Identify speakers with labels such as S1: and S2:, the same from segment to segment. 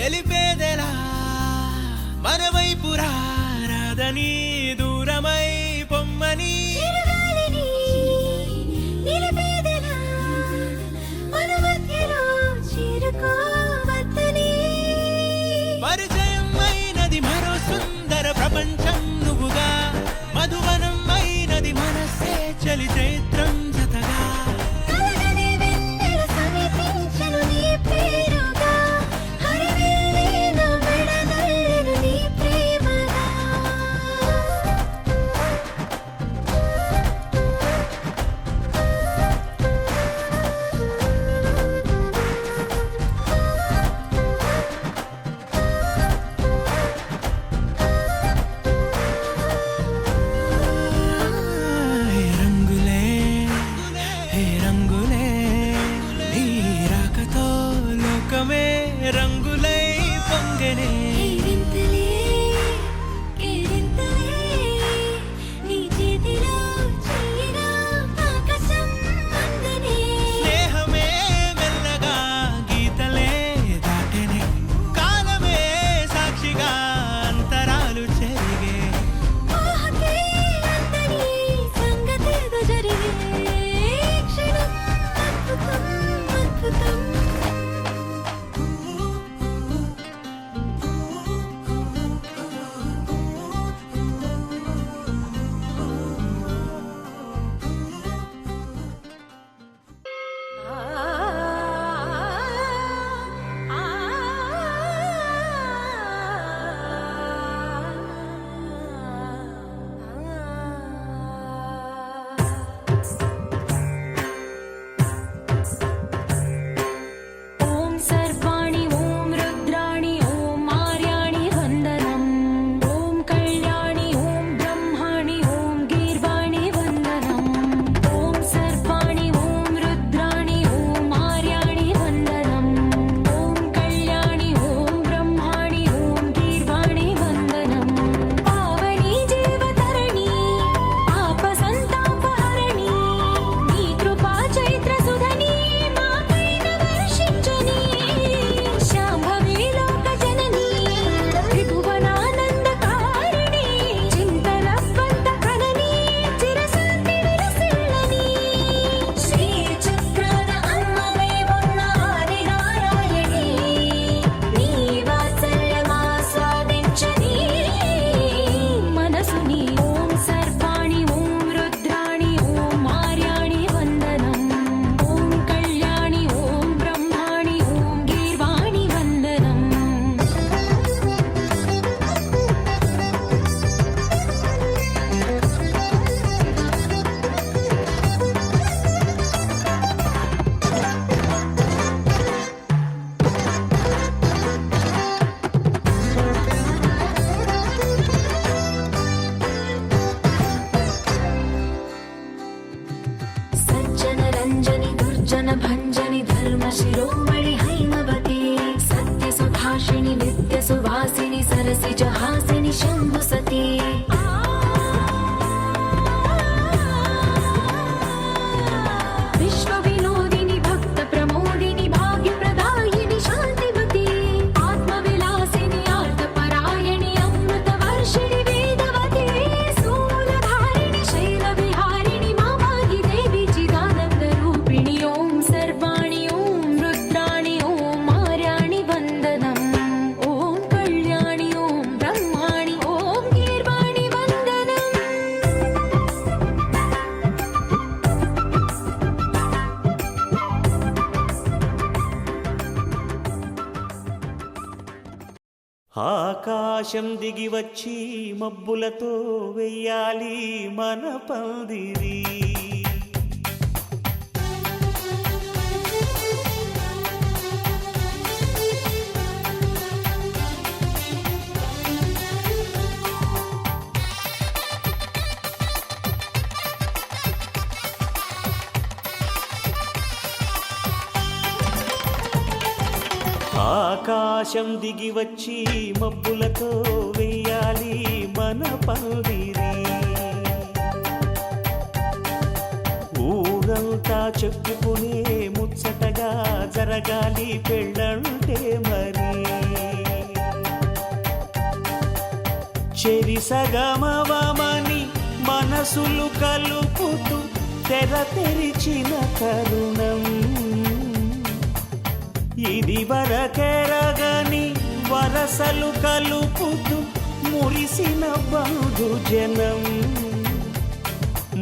S1: తెలిపేదెలా మనవైపు రాదని దూరమై పొమ్మని పరిచయం అయినది మరో సుందర ప్రపంచం నువ్వుగా మధువనం అయినది మనసే చలి చైత్రం జతగా రంగులై పొంగనే స్నేహమే మెల్లగా గీతలే దాటెనే కాలమే సాక్షిగా అంతరాలు చెరిగే
S2: भंजनि धर्म शिरोमणि हैमवती सत्य सुभाषिणि नित्य सुवासिनि सरसि जहासिनि शंभु सती विश्व विनोदिनि भक्त प्रमोदिनि भाग्य प्रदायिनि शांतिवती आत्मविलासिनि आर्तपरायणि अमृत वर्षिणि वेदवती सूलधारिणि शैल विहारिणि मामाहि देवी चिदानंद रूपिणि ओम सर्वाणि ओम रुद्राणि ओम आर्याणि वंदनम् ओम कल्याणि ओम ब्रह्माणि ओम गीर्वाणि वंदनम्
S3: ఆకాశం దిగి వచ్చి మబ్బులతో వెయ్యాలి మన పందిరి ఆకాశం దిగి వచ్చి మబ్బులతో వెయ్యాలి మన పందిరి ఊరంతా చెప్పుకునే ముచ్చటగా జరగాలి పెళ్ళంటే మరి చెరి సగమవమని మనసులు కలుపుతూ తెర తెరిచిన తరుణం ఇది వరకెరగని వరసలు కలుపుతూ మురిసిన బంధుజనం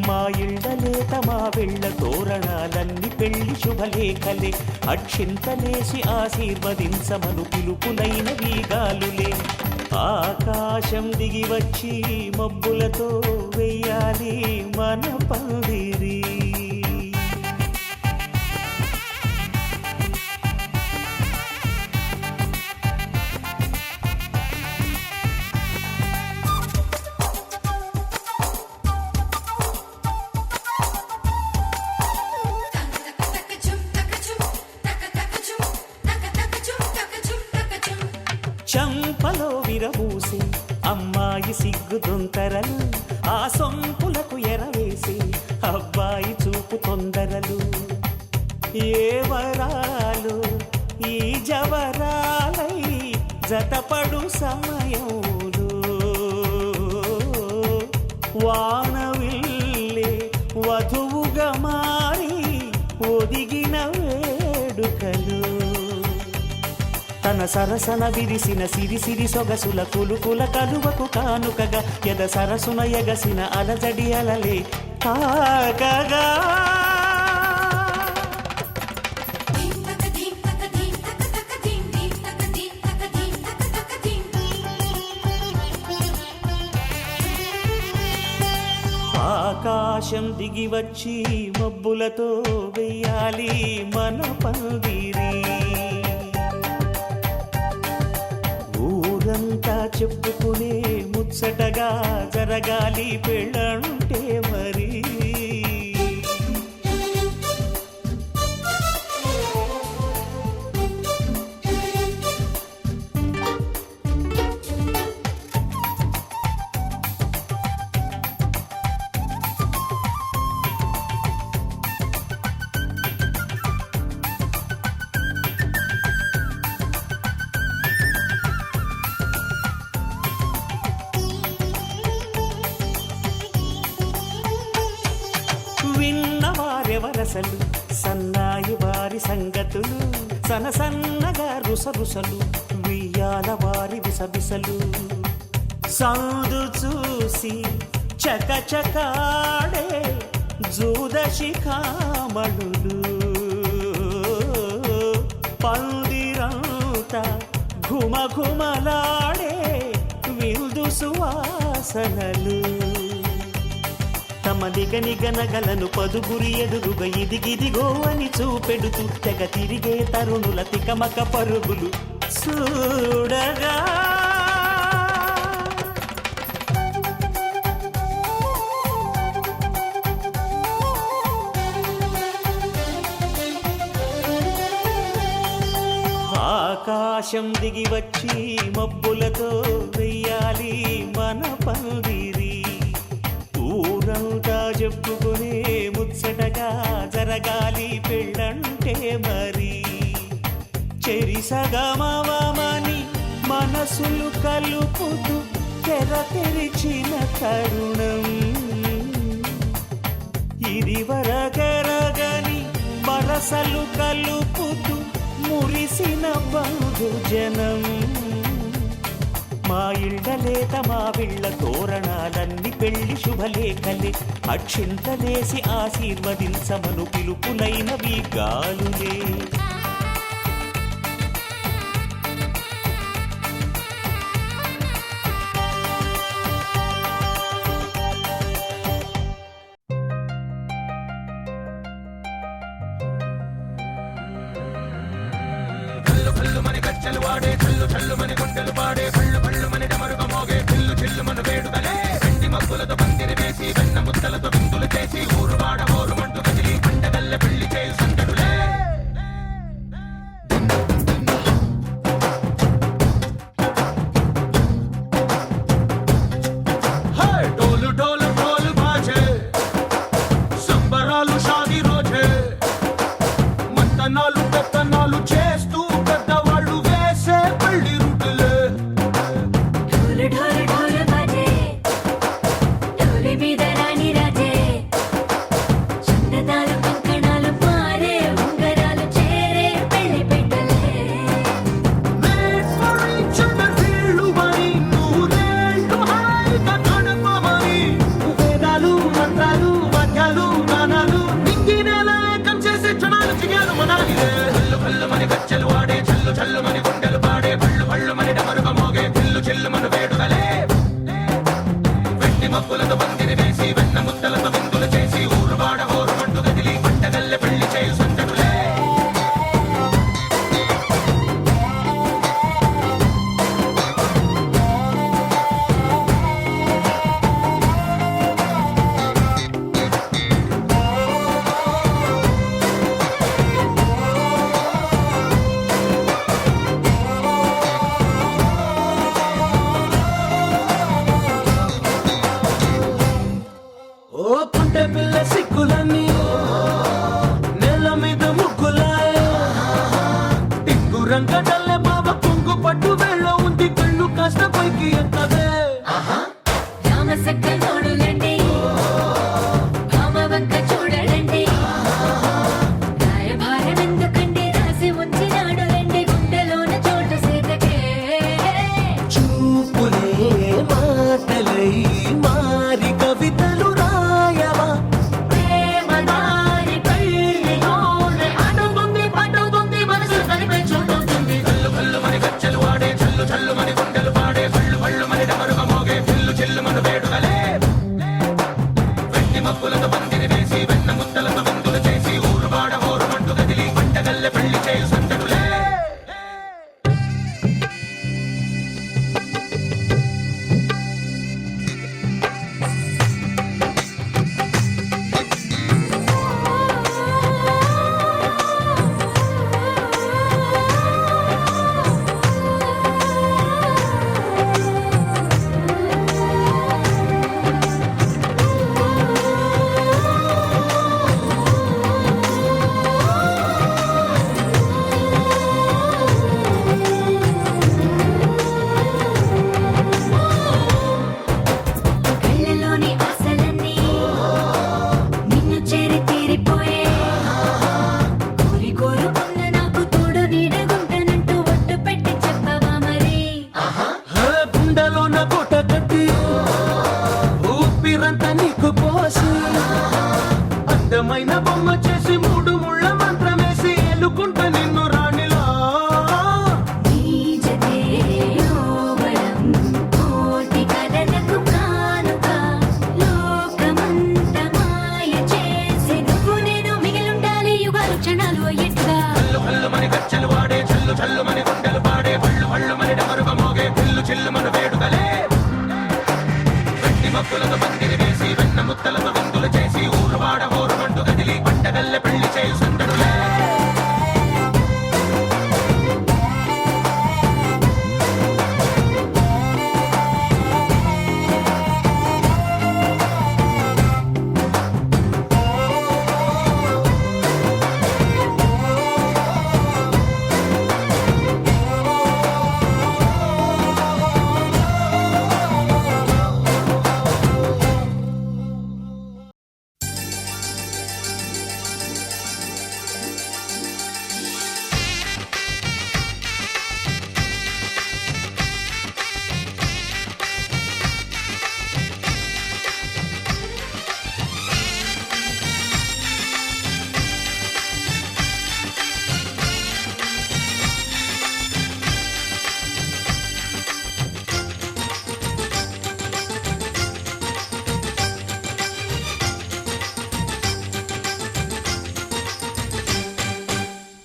S3: మా ఇళ్ళలేత మా వెళ్ళ తోరణాలన్నీ పెళ్లి శుభలేఖలే అక్షింతలేసి ఆశీర్వదించమను పిలుపులైన వీగాలులే ఆకాశం దిగి వచ్చి మబ్బులతో వెయ్యాలి మన పందిరి చంపలో విరబూసి అమ్మాయి సిగ్గుదొంతరలు ఆ సొంపులకు ఎరవేసి అబ్బాయి చూపు తొందరలు ఏ వరాలు ఈ జవరాలై జతపడు సమయంలో వానవిల్లే వధువుగా మారి ఒదిగిన వేడుకలు తన సరసన విరిసిన సిరిసిరి సొగసుల కులుకుల కలువకు కానుకగా ఎద సరసున ఎగసిన అలజడి అలలే కాగగా ఆకాశం దిగి వచ్చి మబ్బులతో వెయ్యాలి మన పందిరి ఊరంతా చెప్పుకునే ముచ్చటగా జరగాలి పెళ్ళంటే మరి విన్నవారెవరసలు సన్నాయి వారి సంగతులు సనసన్నగా రుసరుసలు వియ్యాల వారి విసవిసలు సౌదు చూసి చకచకాడే జూదశిఖామణులు పందిరంతా ఘుమఘుమలాడే విందు సువాసనలు తమ నిగనిగనగలను పదుగురి ఎదురుగా ఇదిగిదిగో అని చూపెడుతూ తెగ తిరిగే తరుణుల తికమక పరుగులు చూడగా ఆకాశం దిగి వచ్చి మబ్బులతో వెయ్యాలి మన పందిరి ఊరంతా చెప్పుకునే ముచ్చటగా జరగాలి పెళ్ళంటే మరి చెరి సగమవమని మనసులు కలుపుతూ తెర తెరిచిన తరుణం ఇది వరగరగని వరసలు కలుపుతూ మురిసిన బంధుజనం మా ఇళ్ళలేత మా విళ్ళ తోరణాలన్నీ పెళ్లి శుభలేఖలే అక్షింతలేసి ఆశీర్వదించమను పిలుపులైనవి గాలులే
S4: గజ్జలు వాడే చల్లు చల్లు మని గుండెలు పాడే పళ్ళు పళ్ళు మని డమరుగ మోగే చిల్లు చిల్లు మన వేడుదలే వెండి మబ్బులతో పందిరి వేసి వెన్న ముద్దలతో విందులు చేసి ఊరు వాడ ఊరు మంటూ కదిలి పండగల్ల పెళ్లి చేయు సందడులే డోలు డోలు డోలు బాజే సంబరాలు షాదీ రోజే మత్తనాలు పెత్తనాలు చేస్తూ పెద్దవాళ్ళు వేసే పెళ్లి రుటులే
S2: ढोल ढोल ढोल बजे
S4: పైన బొమ్మ చేసి 3 ముళ్ళ మంత్రమేసి ఎలుకుంట నిన్ను రాణిలా
S2: కోటి కలలకు కానుక లోకమంత మాయ చేసి నువ్వు నేను మిగిలుండాలి యుగాలు క్షణాలు అయ్యేట్టుగా
S4: కల్లు కల్లు మని గచ్చలు వాడే చల్లు చల్లు మని గుండెలు పాడే పళ్ళు పళ్ళు మని డమరుగ మోగే పిల్లు చిల్లు మన వేడుకలే వెట్టి మక్కులతో పందిరి వేసి వెన్న ముత్తలతో విందులు చేసి ఊరువాడ హోరుమంటూ కదిలి పంటగల్లె పెళ్లి చేయు సందడులే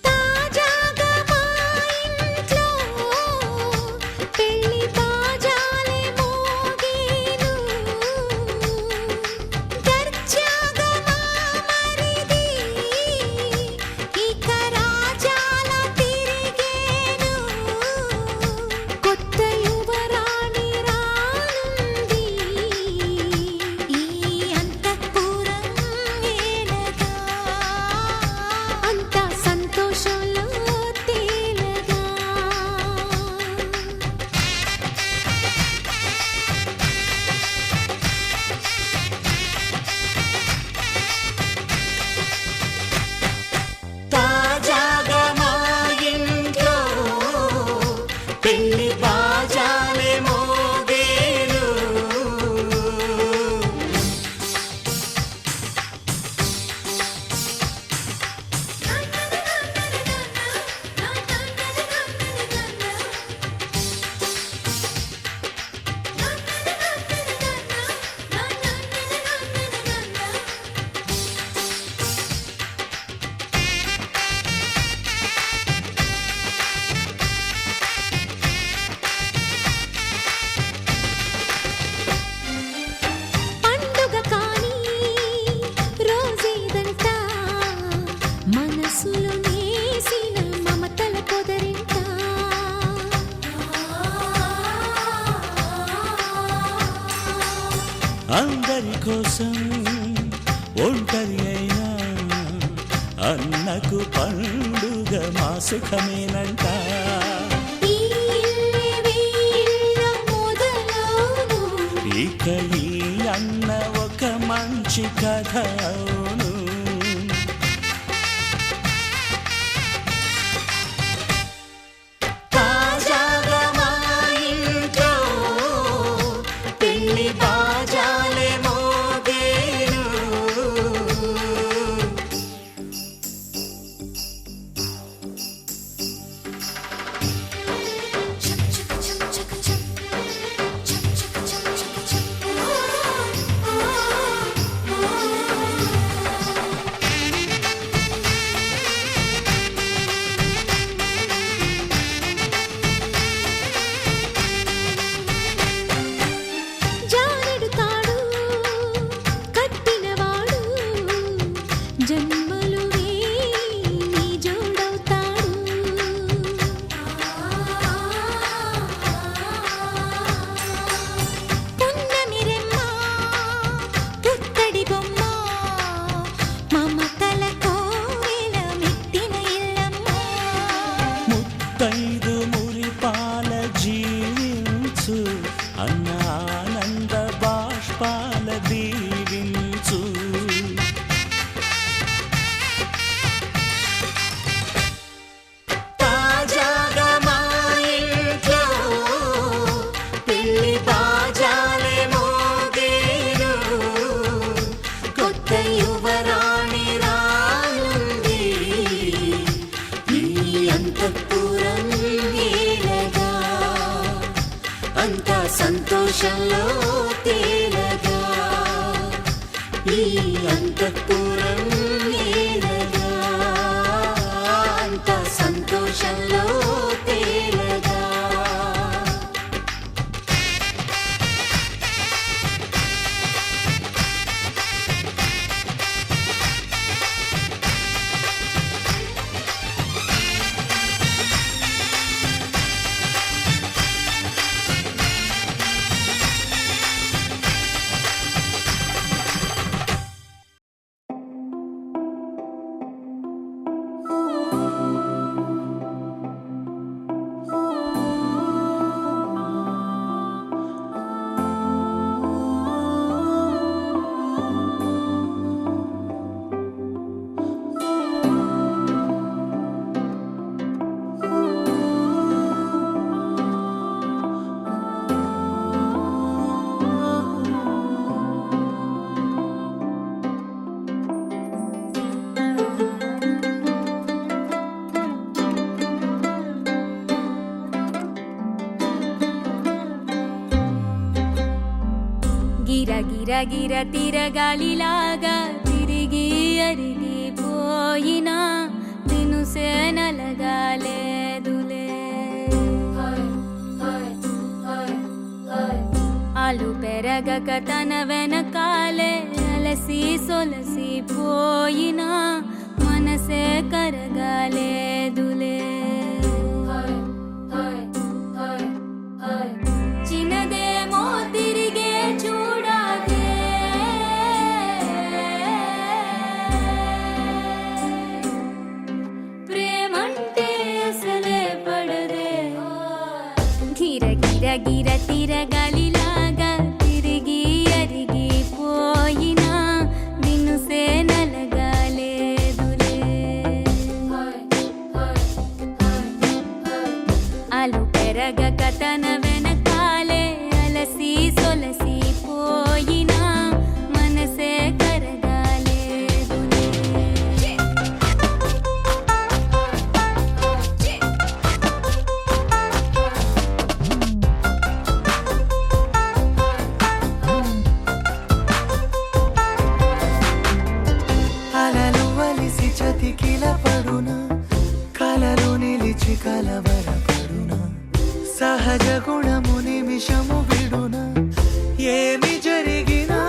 S2: తాజాగా మా ఇంట్లో పెళ్లి బాజాలే మోగేను దర్జాగా మా మరిది ఇక రాజాల తిరిగేను కొత్త యువరాణి రానుంది ఈ అంతఃపురం ఏలగా అంత సంతోషంలో తేలగా
S3: తాజాగా మా ఇంట్లో పెళ్లి బాజాలే మోగేను
S2: పండుగ కాని రోజేదంట మనసులో నేసిన మమతల పొదరింట
S3: అందరి కోసం ఒంటరి అయినా అన్నకు పండుగ మా సుఖమేనంట
S2: ఈ ఇల్లే వీళ్ళ మొదలవును
S3: ఇక ఈ అన్న ఒక మంచి కథ అవును తాజాగా మా ఇంట్లో పెళ్లి బాజాలే మోగేను
S2: జానెడు తాడు కట్టినవాడు జన్మలు నీ జోడవుతాడు పున్నమి రెమ్మ పుత్తడి బొమ్మ మమతల కోవెల మెట్టిన ఇల్లమ్మ
S3: ముత్తైదు మురిపాల జీవించు అన్న ఆనంద బాష్పాల దీవించు తాజాగా మా ఇంట్లో పెళ్లి బాజాలే మోగేను కొత్త యువరాణి రా అంత సంతోషంలో తేలగా ఈ అంతఃపురం నేలగా అంత సంతోషంలో తేలగా
S2: గిర గిర తిరగాలిలాగా తిరిగి అరిగిపోయినా దినుసే నలగాలేదులే ఆలు పెరగక తన వెనకాలే అలసి సొలసి పోయినా మనసే కరగాలేదులే చిన్నదేమో తిరిగే చూడాదే ప్రేమంటే అసలే పడదే గిర గిర గిర తిరగాలిలాగా తిరిగి అరిగిపోయినా దినుసే నలగాలేదులే ఆలు పెరగక తన వెనకాలే అలసి సొలసి పోయినా మనసే కరగాలేదులే
S1: అలలు వలిసి చతికిల పడునా కలలు నిలిచి కలవరపడునా సహజ గుణము నిమిషము విడునా ఏమి జరిగినా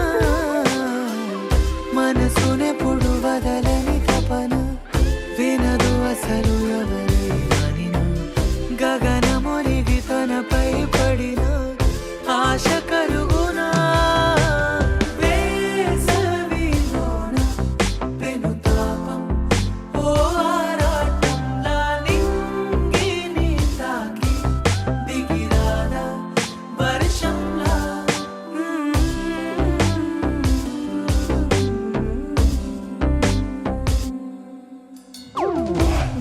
S1: మనసునెప్పుడు వదలని తపన వినదు అసలు ఎవరి అనినా గగనమునిగి తనపై పడిన ఆశ కలుగునా వేసవిలోన పెనుతాపం ఓ ఆరాటంలా నింగిని తాకి దిగిరాదా వర్షంలా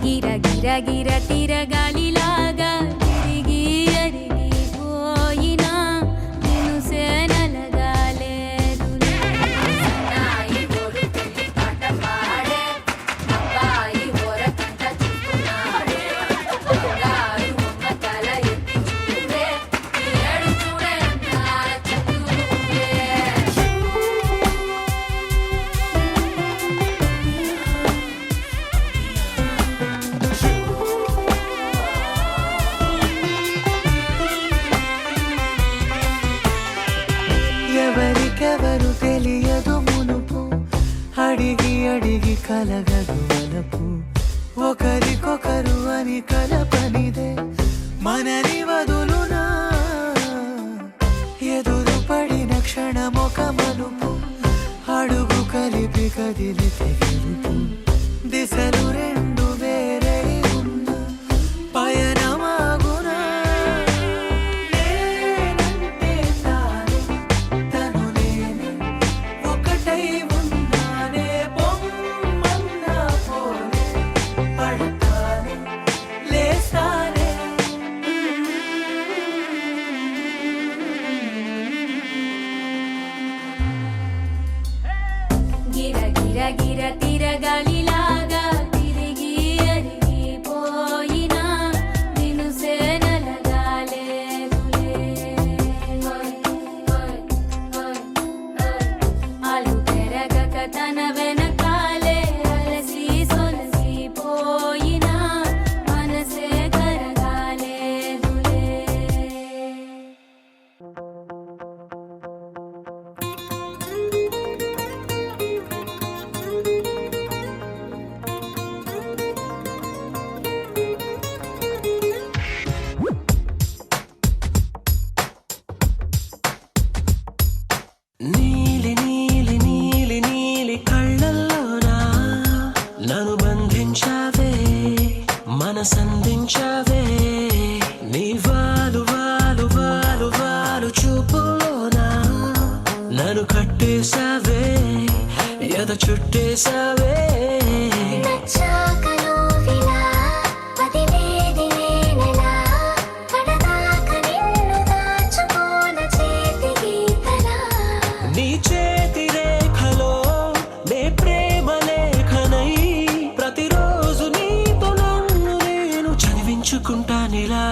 S2: గిర గిర గిర తిరగాలిలాగా తిరిగి అరిగిపోయినా దినుసే నలగాలేదులే
S1: ఎవరికెవరు తెలియదు మునుపు అడిగి అడిగి కలగదు వలపు ఒకరికొకరు అని కలపనిదే మనని వదులునా ఎదురు పడిన క్షణమొక మలుపు అడుగు కలిపి కదిలితే గెలుపు దిశలు రెండు వేరే ఉన్న పయనమాగునా నేనంటే తానే తను నేనే ఒకటై ఉన్నానే పొమ్మన్నా పోనే పడతానే లేస్తానే
S2: గిర గిర గిర తిరగాలిలాగా తిరిగి అరిగిపోయినా దినుసే నలగాలేదులే
S1: చుట్టేసావే
S2: నచ్చాకలో విలా వదిలేది నేనెలా కడదాకా నిన్ను దాచుకోన చేతి గీతలా
S1: నీ చేతి రేఖలో నే ప్రేమ లేఖనై ప్రతిరోజు నీతో నన్ను నేను చదివించుకుంటానిలా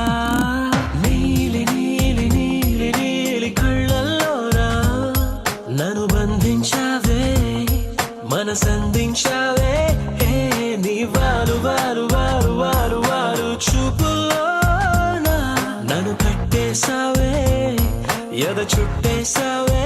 S1: నీలి నీలి నీలి నీలి కళ్ళల్లోనా నన్ను బంధించావే మనసందించావే నీ వారు వారు వారు వారు వారు చూపులోనా నన్ను కట్టేసావే ఎద చుట్టేసావే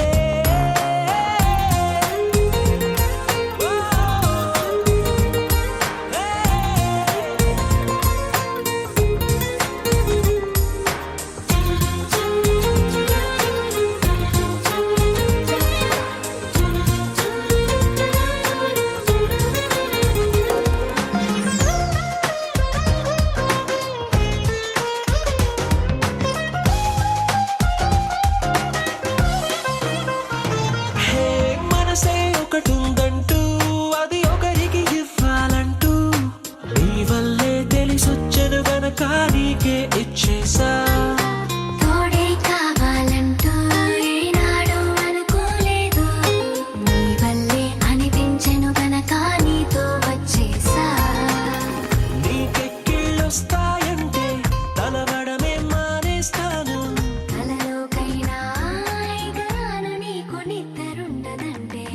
S1: మనసే ఒకటుందంటూ అది ఒకరికి ఇవ్వాలంటూ నీ వల్లే తెలిసొచ్చను గనక నీకే ఇచ్చేసా
S2: తోడే కావాలంటూ ఏనాడు అనుకోలేదు నీ వల్లే అనిపించెను గనక నీతో వచ్చేసా
S1: నీకెక్కిళ్ళొస్తాయంటే తలవడమే మానేస్తాను
S2: కలలోకైనా ఎగరాను నీకు నిద్రుండదంటే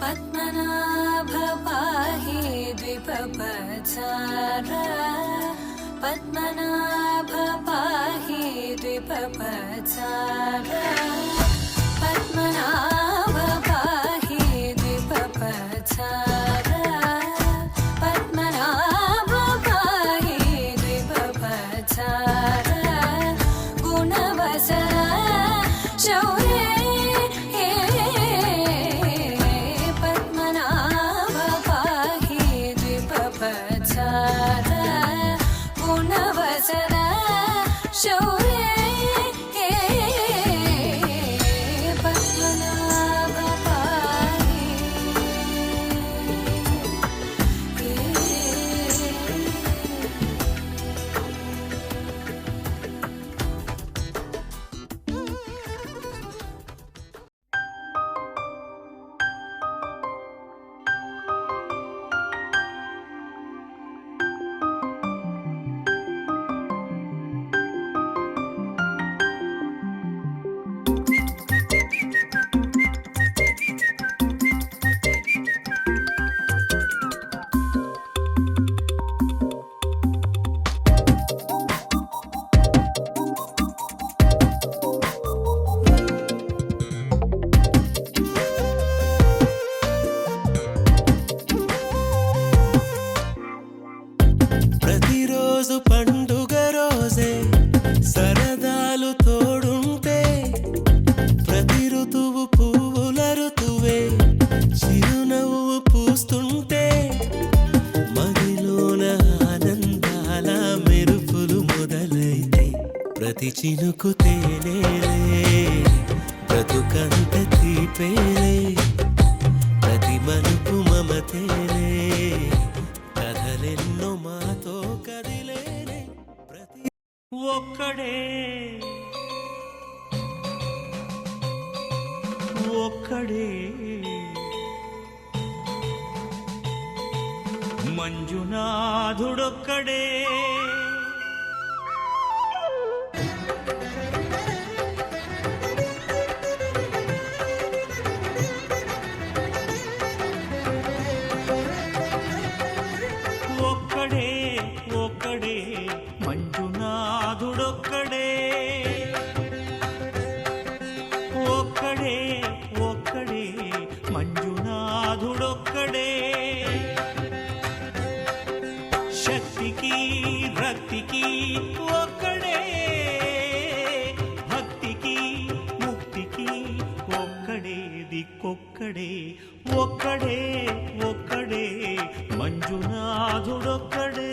S2: పద్మనాభ పాహి ద్విపపచార పద్మనాభ పాహి ద్విపపచార పద్మనాభ పాహి ద్విపపచార పద్మనాభ పాహి ద్విపపచార గుణవసర శౌర్య గుణవసర శౌర్య పద్మనాభ పాహి
S1: ప్రతిరోజు పండుగ రోజే సరదాలు తోడుంటే ప్రతి ఋతువు పువ్వుల ఋతువే చిరునవ్వు పూస్తుంటే మదిలోన ఆనందాల మెరుపులు మొదలైతే ప్రతి చినుకు తేనేలే బ్రతుకంత తీపేలే ప్రతి మలుపు మమతేలే కథలెన్నో మాతో కదిలేనే ప్రతి ఒక్కడే ఒక్కడే మంజునాథుడొక్కడే ఒక్కడే ఒక్కడే మంజునాథుడొక్కడే శక్తికి రక్తికి ఒక్కడే భక్తికి ముక్తికి ఒక్కడే దిక్కొక్కడే ఒక్కడే ఒక్కడే మంజునాథుడొక్కడే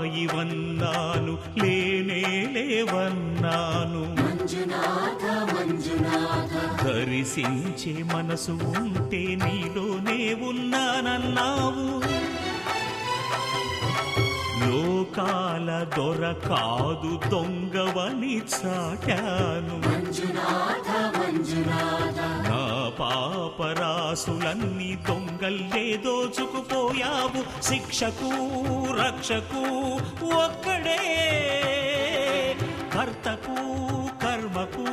S1: రాయివన్నాను లేనే లేవన్నాను
S3: మంజునాథ మంజునాథ
S1: దర్శించే మనసు ఉంటే నీలోనే ఉన్నానన్నావు లోకాల దొర కాదు దొంగవని చాటాను
S3: మంజునాథ మంజునాథ
S1: నా పాపరాసులన్నీ దొంగల్లే దోచుకుపోయావు శిక్షకు రక్షకు ఒక్కడే కర్తకు కర్మకు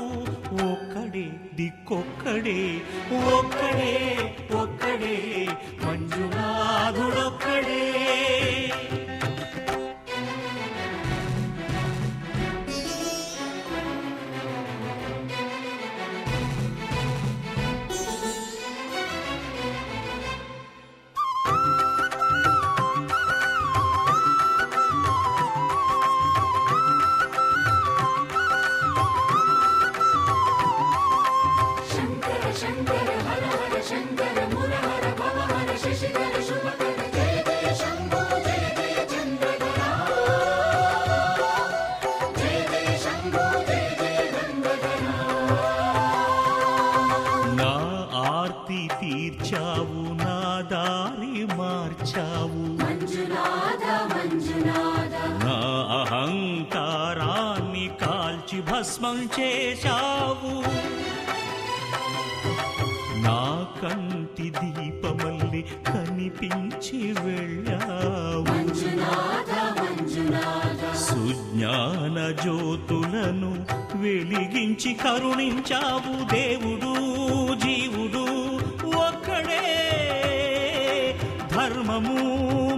S1: ఒక్కడే దిక్కొక్కడే ఒక్కడే ఒక్కడే మంజునాథుడొక్కడే
S3: శంకర శంకర హర హర శంకర మురహర భవహర శశిధర శుభకర జయ జయ శంభో జయ జయ చంద్రధర జయ జయ శంభో జయ జయ గంగధర
S1: నా ఆర్తి తీర్చావు నా దారి మార్చావు
S3: మంజునాథ మంజునాథ
S1: నా అహంకారాన్ని కాల్చి భస్మం చేశావు నా కంటి దీపమల్లి కనిపించి వెళ్ళావు
S3: మంజునాథ మంజునాథ
S1: సుజ్ఞాన జ్యోతులను వెలిగించి కరుణించావు దేవుడు జీవుడు ఒక్కడే ధర్మము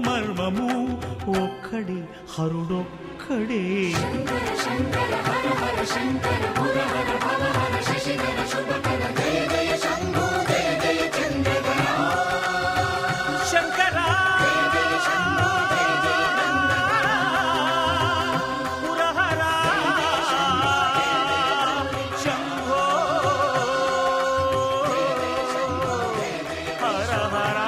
S1: మర్మము ఒక్కడే హరుడొక్కడే
S3: శంకర శంకర హర హర శంకర మురహర భవహర శశిధర శుభకర జయ జయ శంభో జయ జయ చంద్రధర
S1: శంకరా
S3: జయ శంభో జయ జయ గంగధర
S1: పురహరా శంభో హర హర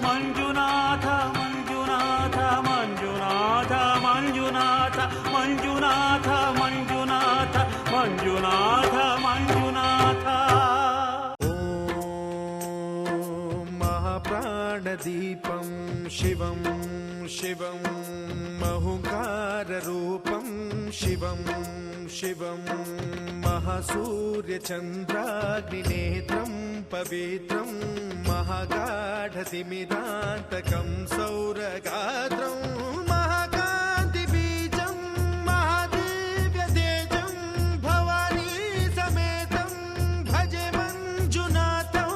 S1: మంజునాథ మంజునాథ మంజునాథ మంజునాథ మంజునాథ మంజునాథ మంజునాథ మంజునాథ
S5: ॐ महाप्राणदीपं शिवं शिवं महुकाररूपं शिवं शिवं महासूर्यचन्द्राग्निनेत्रं पवित्रं महागाढतिमिरान्तकं सौरगात्रं महाकान्तिबीजं महादिव्यतेजं भवानी समेतं भजे मञ्जुनाथं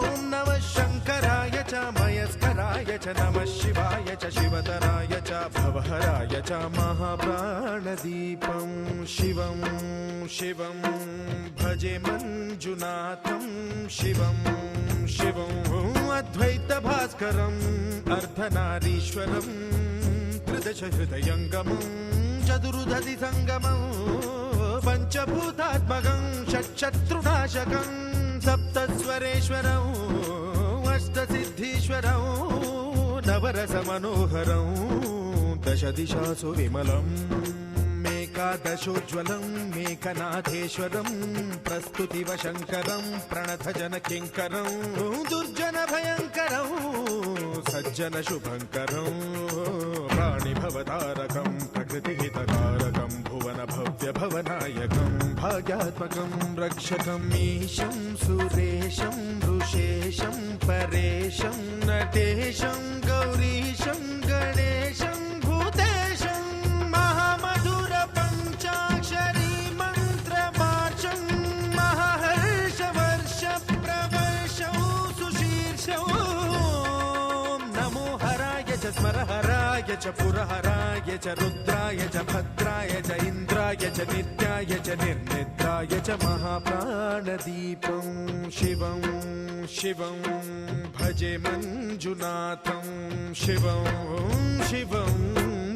S5: ॐ नमः शङ्कराय च मयस्कराय च नमः शिवाय च शिवतराय च भवहराय च महाप्राणदीपं शिवं शिवं भजे मञ्जुनाथं शिवं शिवं अद्वैतभास्करम् अर्धनारीश्वरं त्रिदशहृदयङ्गमं चतुर्दधि सङ्गमं पञ्चभूतात्मकं षट्शत्रुनाशकं सप्तस्वरेश्वरं अष्टसिद्धीश्वरं नवरसमनोहरं दशदिशासु विमलम् एकादशोज्ज्वलं मेघनाथेश्वरं प्रस्तुतिवशङ्करं प्रणतजनकिङ्करं दुर्जनभयङ्करं सज्ज जनशुभङ्करं प्राणिभवतारकं प्रकृतिहितकारकं भुवनभव्यभवनायकं भाग्यात्मकं रक्षकम् ईशं सुरेशं ऋषेशं परेशं नटेशं गौरीशं गणेशं भूतेशं महामधुरपञ्चाक्षरी मन्त्रमार्चं महाहर्षवर्षप्रवर्षौ सुशीर्षौ नमो हराय च स्मरहराय च पुरहराय च रुद्राय च भद्राय च इन्द्राय च नित्याय च निर्निद्राय च महाप्राणदीपं शिवं शिवं भजे मञ्जुनाथं शिवं शिवं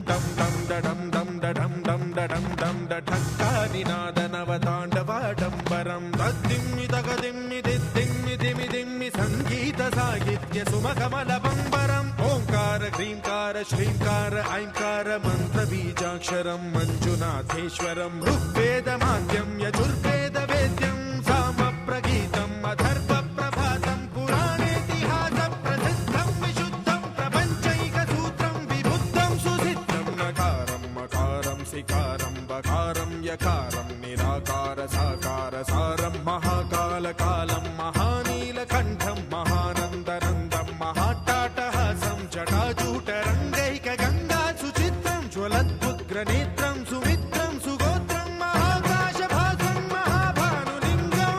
S5: दं दं डडं दं डडं दं डडं दं डठक्कानिनादनवताण्डवाडम्बरं तद्दिम्मि तगदिम्मि दिद्दिम्मि दिमि दिम्मि सङ्गीतसाहित्य सुमकमलबम्बरम् ओङ्कार ह्रीङ्कार श्रीङ्कार ऐङ्कार मन्त्रबीजाक्षरं मञ्जुनाथेश्वरं ऋग्वेदमाद्यं यजुर्वेदवेद्यं सामप्रगीतम् अथर्वप्रभातं पुराणेतिहासप्रसिद्धं विशुद्धं प्रपञ्चैकसूत्रं विबुद्धं सुसिद्धं नकारं मकारं सिकारं बकारं यकारं निराकार साकार सारं महाकालकालं महानीलकण्ठं महानन्दनन्दं महाट्टाटहासं जटाजूटरङ्गैकगङ्गा सुचित्रं ज्वलद्भुग्रनेत्रं सुमित्रं सुगोत्रं महाकाशभासं महाभानुलिङ्गं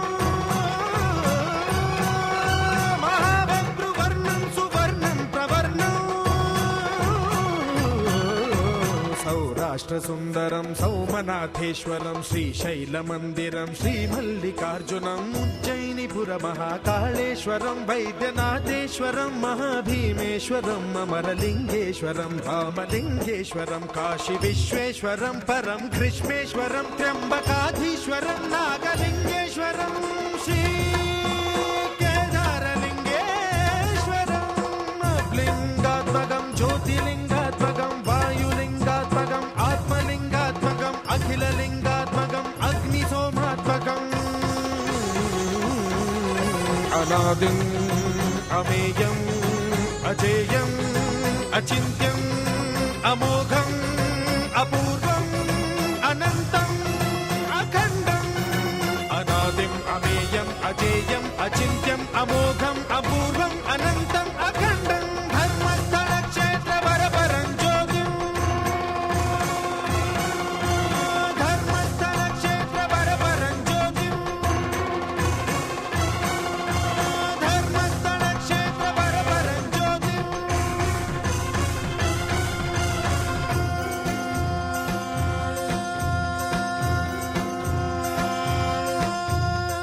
S5: महाभद्रुवर्णं सुवर्णं प्रवर्णं सौराष्ट्रसुन्दरं सौमनाथेश्वरं श्रीशैलमन्दिरं श्रीमल्लिकार्जुनम् उज्जयिनीपुरमहाकाळेश्वरं वैद्यनाथेश्वरं महाभीमेश्वरम् अमरलिङ्गेश्वरं रामलिङ्गेश्वरं काशीविश्वेश्वरं परं ग्रीष्मेश्वरं त्र्यम्बकाधीश्वरं नागलिङ्गेश्वरं श्रीकेदारलिङ्गेश्वरं लिङ्गात्मकं ज्योतिलिङ्गात्मकं वायुलिङ्गात्मकम् आत्मलिङ्गात्मकम् अखिललिङ्गात्मकम् अग्निसोमात्मकम् अनादिम् अमेयम् अजेयम् अचिन्त्यम् अमोघम् अपूर्वम् अनन्तम् अखण्डम् अनादिम् अमेयम् अजेयम् अचिन्त्यम् अमोघम् अपूर्वम् अनन्तम् अखण्डम् धर्मस्थलक्षेत्रवरपरं ज्योतिम् धर्मस्थलक्षेत्रवरपरं ज्योतिम् धर्मस्थलक्षेत्रवरपरं ज्योतिम्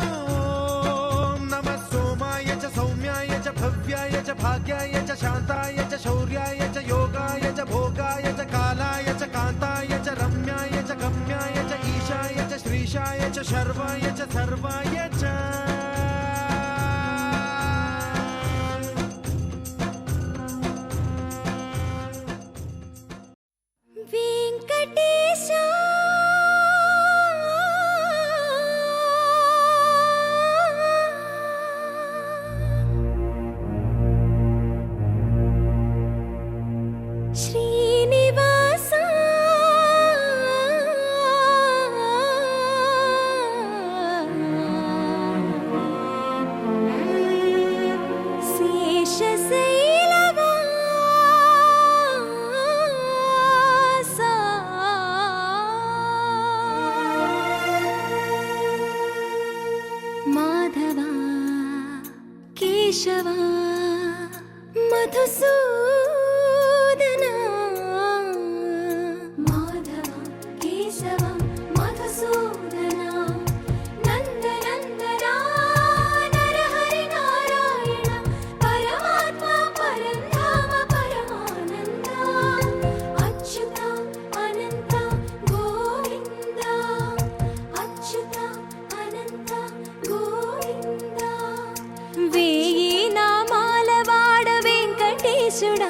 S5: ॐ नमः सोमाय च सौम्याय च भव्याय च भाग्याय च शान्ताय च शौर्याय च योगाय च भोगाय च कालाय च कान्ताय च रम्याय च गम्याय च ईशाय च श्रीशाय च शर्वाय च सर्वाय च
S2: వెంకటేశ శ్రీనివాస శేషశైలవాస మాధవ కేశవ మధుసూదన మాధవ కేశవ మధుసూదన నందనందన నరహరి నారాయణ పరమాత్మ పరంధామ పరమానంద అచ్యుత అనంత గోవింద అచ్యుత అనంత గోవింద వేయి నామాల వాడ వెంకటేశుడా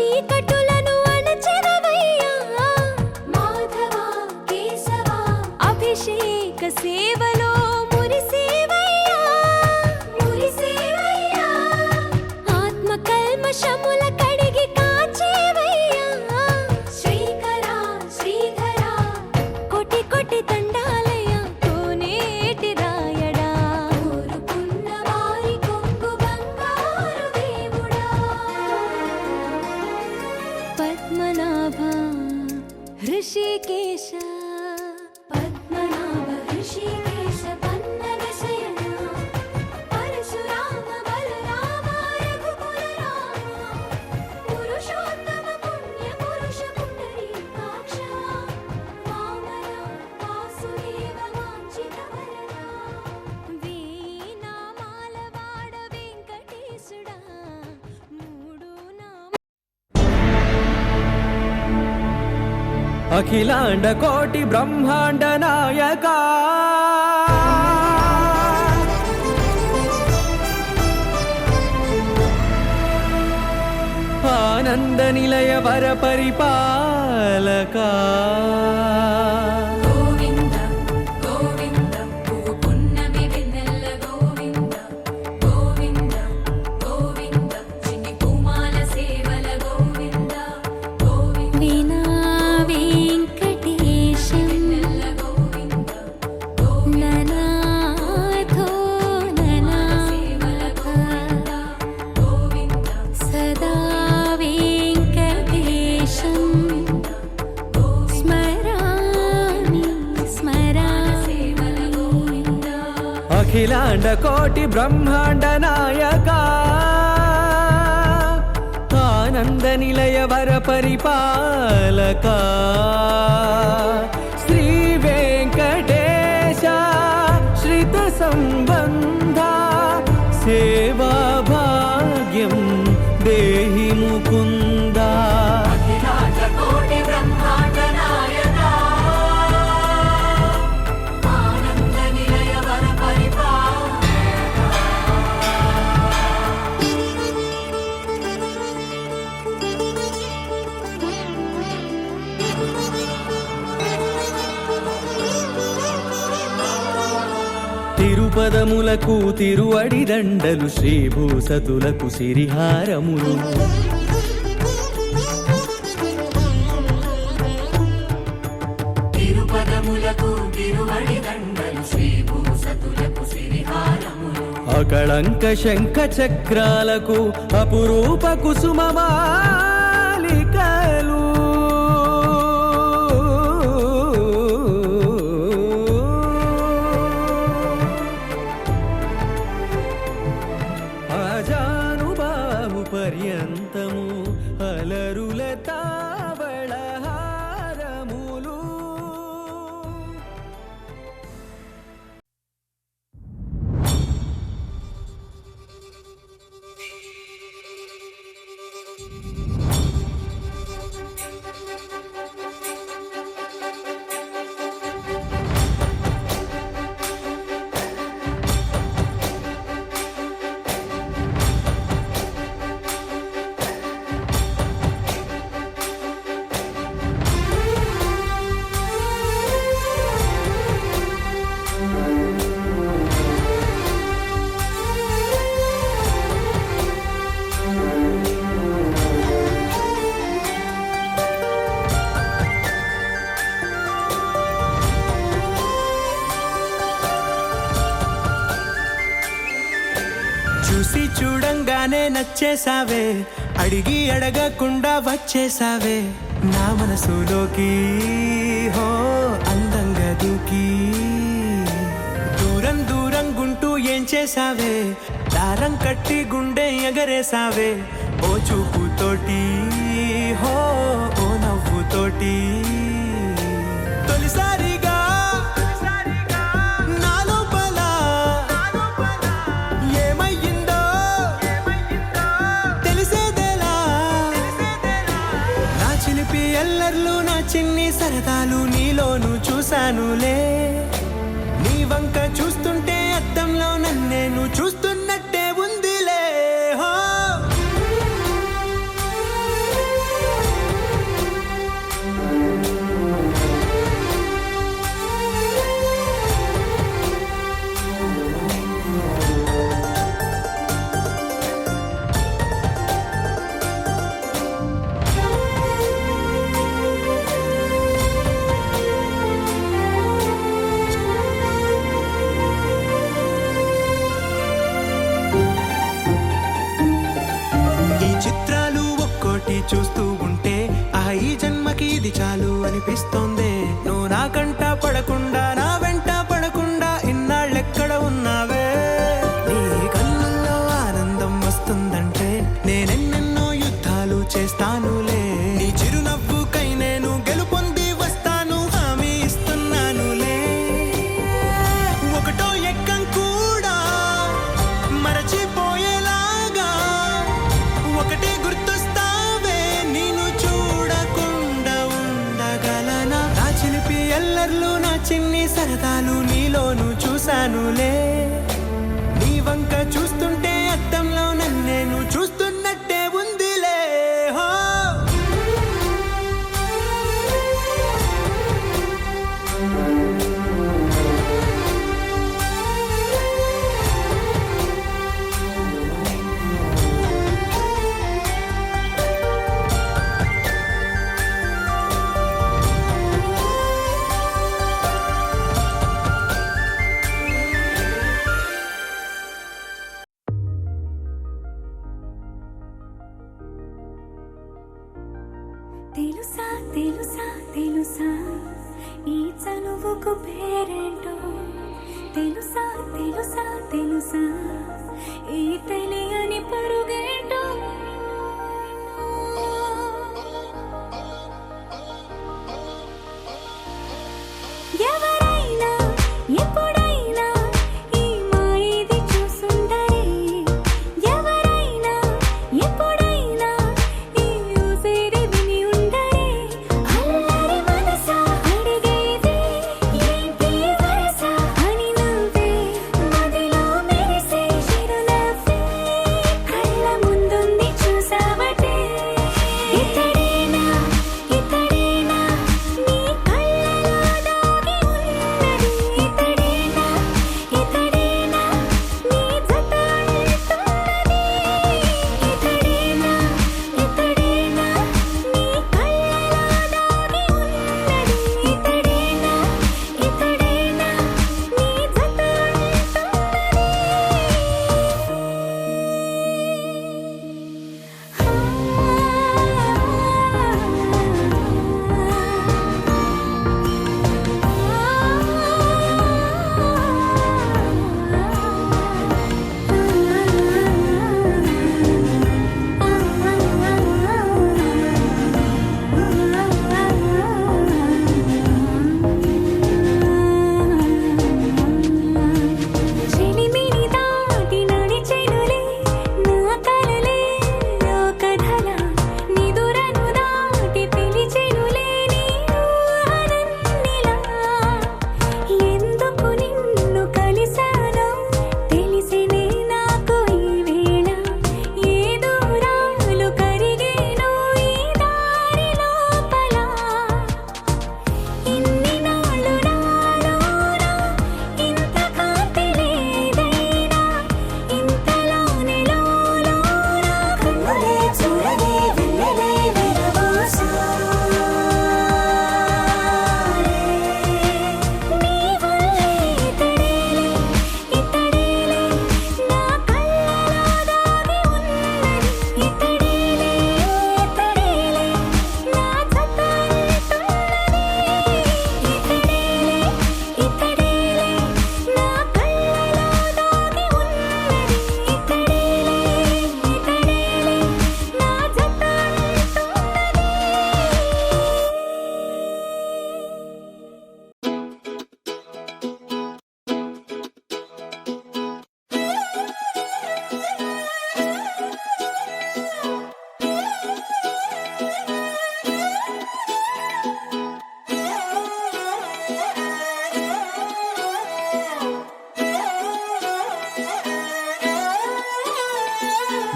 S2: చీకటులను అణచెదవయ్యా
S3: మాధవ కేశవ
S2: అభిషేక సేవలో మురిసేవయ్యా
S3: మురిసేవయ్యా
S2: ఆత్మ కల్మషముల కడిగి కాచేవయ్యా
S3: శ్రీకర శ్రీధర
S2: కోటి కోటి దండాలయ్యా కోనేటి రాయడా
S3: కోరుకున్న వారి కొంగు బంగారు దేవుడా
S2: పద్మనాభ హృషికేశ
S3: పద్మనాభ ఋషికేశ పన్నగ శయన పరశురామ బలరామ రఘుకుల రామ పురుషోత్తమ పుణ్య పురుష పుండరీకాక్ష వామన వాసుదేవ వాంఛిత వరద
S2: వీణామాల వాడ వెంకటేశుడా మూడు నామ
S6: అఖిలాండ కోటి బ్రహ్మాండ నాయక ఆనంద నిలయ వర పరిపాలక
S3: గోవింద గోవింద పున్నమి వెన్నెల గోవింద గోవింద గోవింద చిన్ని కుమాల సేవల గోవింద గోవింద
S2: వీణా వెంకటేశం
S3: వెన్నెల గోవింద
S2: ననాథో ననా
S3: సేవల గోవింద గోవింద
S2: సదా వెంకటేశం స్మరామి
S3: సేవల గోవింద
S6: అఖిలాండ కోటి బ్రహ్మాండ నాయక ఆనంద నిలయ వర పరిపాలక శ్రీ వెంకటేశ శ్రిత సంబంధ సేవా భాగ్యం దేహి ముకుంద
S3: కోటి బ్రహ్మాండ నాయక ఆనంద నిలయ వర పరిపాలన
S6: తిరుపదములకు తిరువడి దండలు శ్రీభూసతులకు సిరిహారములు
S3: తిరుపదములకు తిరువడి దండలు శ్రీభూసతులకు సిరిహారములు
S6: అకళంక శంఖ చక్రాలకు అపురూప కుసుమమాలికలు ఆజానుబాహు పర్యంతము అలరుల తావళ హారములు చూసి చూడంగానే నచ్చేసావే అడిగి అడగకుండా వచ్చేసావే నా మనసులోకి హో అందంగా దూకి దూరం దూరం గుంటూ ఏం చేసావే దారం కట్టి గుండె ఎగరేసావే ఓ చూపుతోటి హో ఓ నవ్వుతోటి తొలిసారిగా నా లోపల ఏమయ్యిందో తెలిసేదేలా నా చిలిపి ఎల్లర్లు నా చిన్ని సరదాలు నీలోను చూశానులే నీ వంక చూస్తుంటే అద్దంలో నన్నేను చూస్తున్నట్టే ఉందిలే హో చూస్తూ ఉంటే ఈ జన్మకి ఇది చాలు అనిపిస్తోంది. నువ్వు నా కంట పడకుండా నా వెంట పడకుండా ఇన్నాళ్ళెక్కడ ఉన్నావే? నీ కళ్ళల్లో ఆనందం వస్తుందంటే నేనెన్నెన్నో యుద్ధాలు చేస్తానులే. నీ చిరునవ్వుకై నేను గెలుపొంది వస్తాను, హామీ ఇస్తున్నానులే. ఒకటో ఎక్కం కూడా మరచిపోయేలాగా ఒకటే గుర్తొస్తావే, నేను చూడకుండా ఉండగలనా? నా చిలిపి ఎల్లర్లు నా చిన్ని సరదాలు నీలోను చూశానులే. నీ వంక చూస్తుంటే అద్దంలో నన్నేను చూస్తున్నట్టే ఉందిలే. హో
S2: తెలుసా తెలుసా తెలుసా ఈ చనువుకు పేరేంటో? తెలుసా తెలుసా తెలుసా ఈ తెలియని పరుగేంటో? ఎవరైనా ఎప్పుడైనా ఈ మాయది చూసుండరే. ఎవరైనా ఎప్పుడైనా ఈ ఊసేరి విని ఉండరే. అల్లరి మనసా అడిగేది ఏంటి వరసా అని నువ్వే మదిలో మెరిసే చిరునవ్వే కళ్ళ ముందుంది చూసావటే. ఇతడేనా ఇతడేనా నీ కళ్ళలో దాగి ఉన్నది? ఇతడేనా ఇతడేనా నీ జత అంటున్నది? ఇతడేనా ఇతడేనా నీ కళ్ళలో దాగి ఉన్నది? ఇతడేనా ఇతడేనా నీ జత చెలిమిని దాటి నడిచెనులే నా కలలే ఓ కథలా. నిదురను దాటి పిలిచెనులే నీ ఊహలన్నిలా. ఎందుకు నిన్ను కలిసానో తెలిసినే నాకు ఈ వేళ. ఏ దూరాలు కరిగేనో ఈ దారి లోపల. ఇన్ని నాళ్ళు నాలోన ఇంత కాంతి లేదైనా ఇంతలోనే లోలోన కన్నులే చూడలే వెన్నెలే విరబోసారే. నీ వల్లే ఇతడేలే ఇతడేలే నా కళ్ళలో దాగి ఉన్నది. ఇతడేలే ఇతడేలే నా జత అంటున్నది. ఇతడేలే ఇతడేలే నా కళ్ళలో దాగి ఉన్నది. ఇతడేలే ఇతడేలే నా జత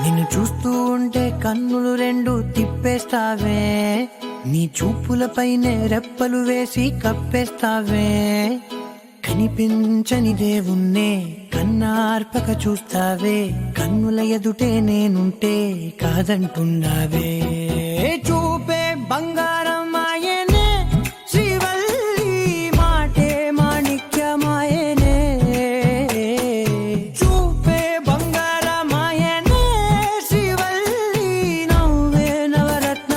S6: నిన్ను చూస్తూ ఉంటే కన్నులు రెండు తిప్పేస్తావే. నీ చూపులపైనే రెప్పలు వేసి కప్పేస్తావే. కనిపించని దేవుణ్ణే కన్నార్పక చూస్తావే. కన్నుల ఎదుటే నేనుంటే కాదంటున్నావే. చూపే బంగారం ఆయనే శ్రీవల్లి మాటే మాణిక్యమాయనే. చూపే బంగారం ఆయనే శ్రీవల్లి నవ్వే నవరత్న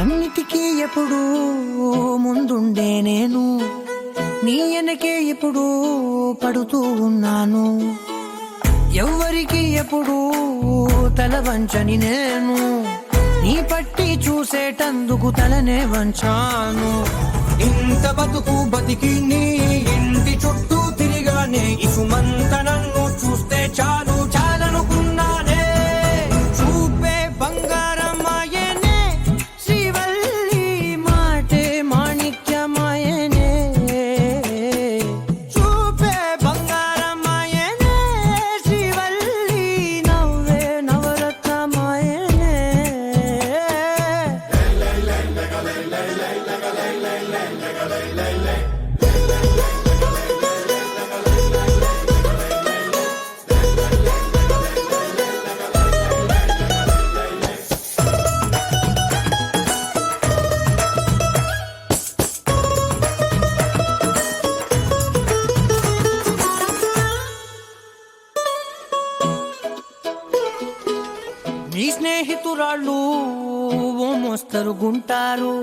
S6: అన్నిటికీ ఎప్పుడు ముందుండే నేను నీ వెనకే ఎప్పుడు పడుతూ ఉన్నాను ఎవ్వరికి ఎప్పుడు తల వంచని నేను నీ పట్టి చూసేటందుకు తలనే వంచాను ఇంత బతుకు బతికి నీ ఇంటి చుట్టూ తిరిగానే ఇసుమంత నన్ను చూస్తే చాలు చాలనుకున్నానే చూపే బంగారమాయనే శ్రీవల్లి మాటే మాణిక్యమాయనే చూపే బంగారమాయనే శ్రీవల్లి నవ్వే నవరత్నమాయనే నీ స్నేహితురాళ్ళు ఓ మోస్తరు గుంటారు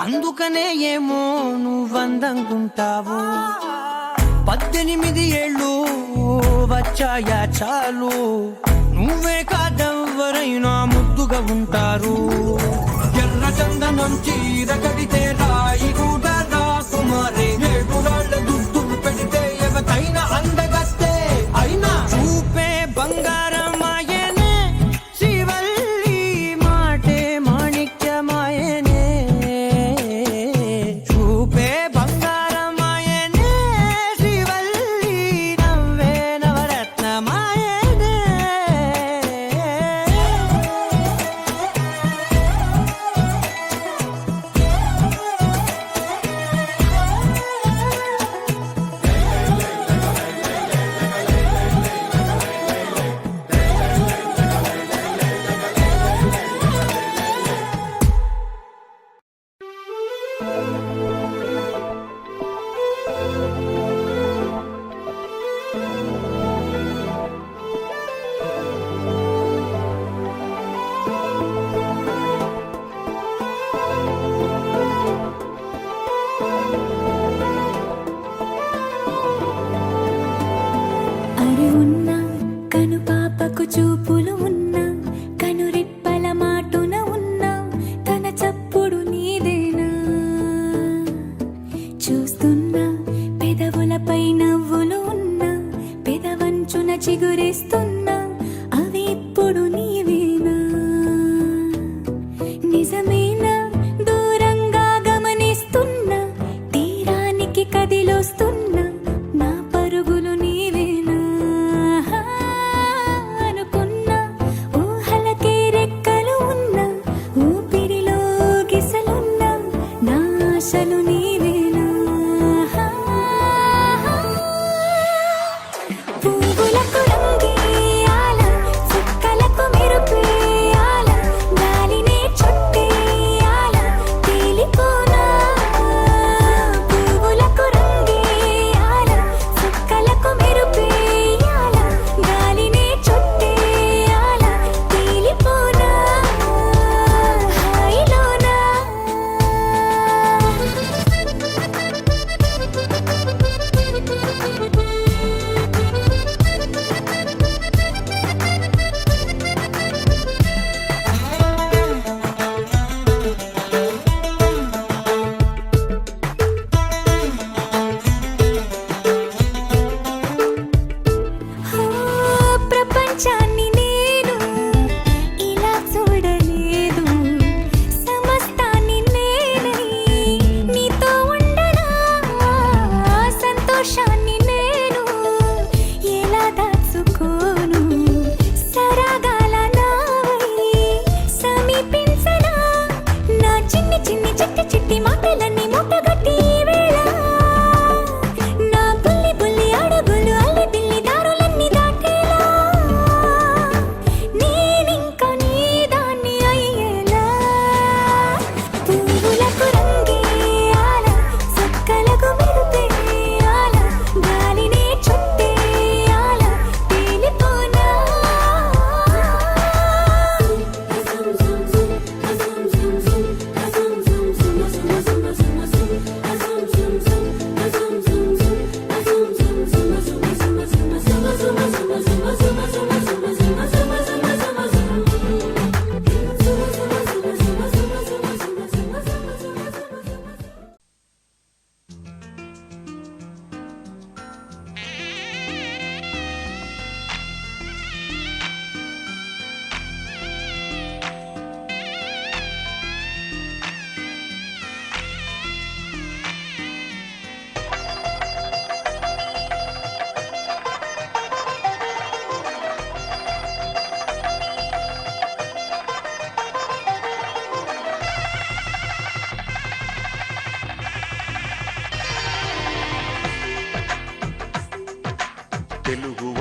S6: అందుకనే ఏమో నువ్వందంగుంటావు 18 ఏళ్ళు వచ్చాయా చాలు నువ్వే కాదెవ్వరైనా ముద్దుగా ఉంటారు ఎర్ర చందనం చీర కడితే రాయి కూడా రాకుమారే 7 రాళ్ళ దుద్దులు పెడితే ఎవతైనా అందగస్తే అయినా చూపే బంగారమాయనే శ్రీవల్లి మాటే మాణిక్యమాయనే చూపే బంగారమాయనే శ్రీవల్లి నవ్వే నవరత్నమాయనే
S2: అరే ఉన్నా కను పాపకు చూపులు ఉన్నా కను రెప్పల మాటున ఉన్నా తన చప్పుడు నీదేనా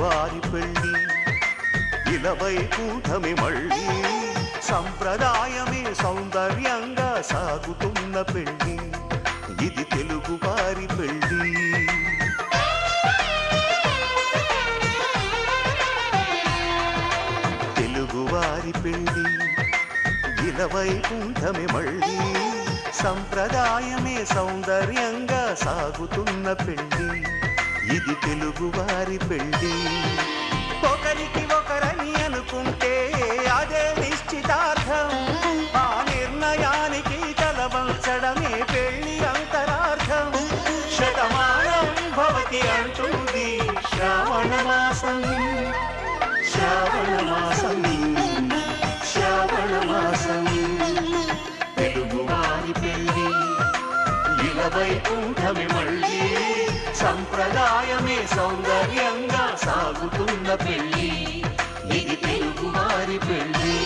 S7: తెలుగువారి పెళ్ళి ఇలవై కూటమి మళ్ళీ సంప్రదాయమే సౌందర్యంగా సాగుతున్న పెళ్ళి ఇది తెలుగువారి పెళ్ళి తెలుగువారి పెళ్ళి ఇలవై కూటమి మళ్ళీ సంప్రదాయమే సౌందర్యంగా సాగుతున్న పెళ్ళి ఇది తెలుగువారి పెళ్ళి ఒకరికి ఒకరని అనుకుంటే అదే నిశ్చితార్థం ఆ నిర్ణయానికి తలవంచడమే పెళ్ళి అంతరార్థం శతమానం భవతి అంటుంది శ్రావణ మాసం శ్రావణ మాసం శ్రావణ మాసం తెలుగువారి పెళ్ళి ఇలవై కూటమి మళ్ళీ సంప్రదాయమే సౌందర్యంగా సాగుతున్న పెళ్ళి ఇది తెలుగువారి పెళ్ళి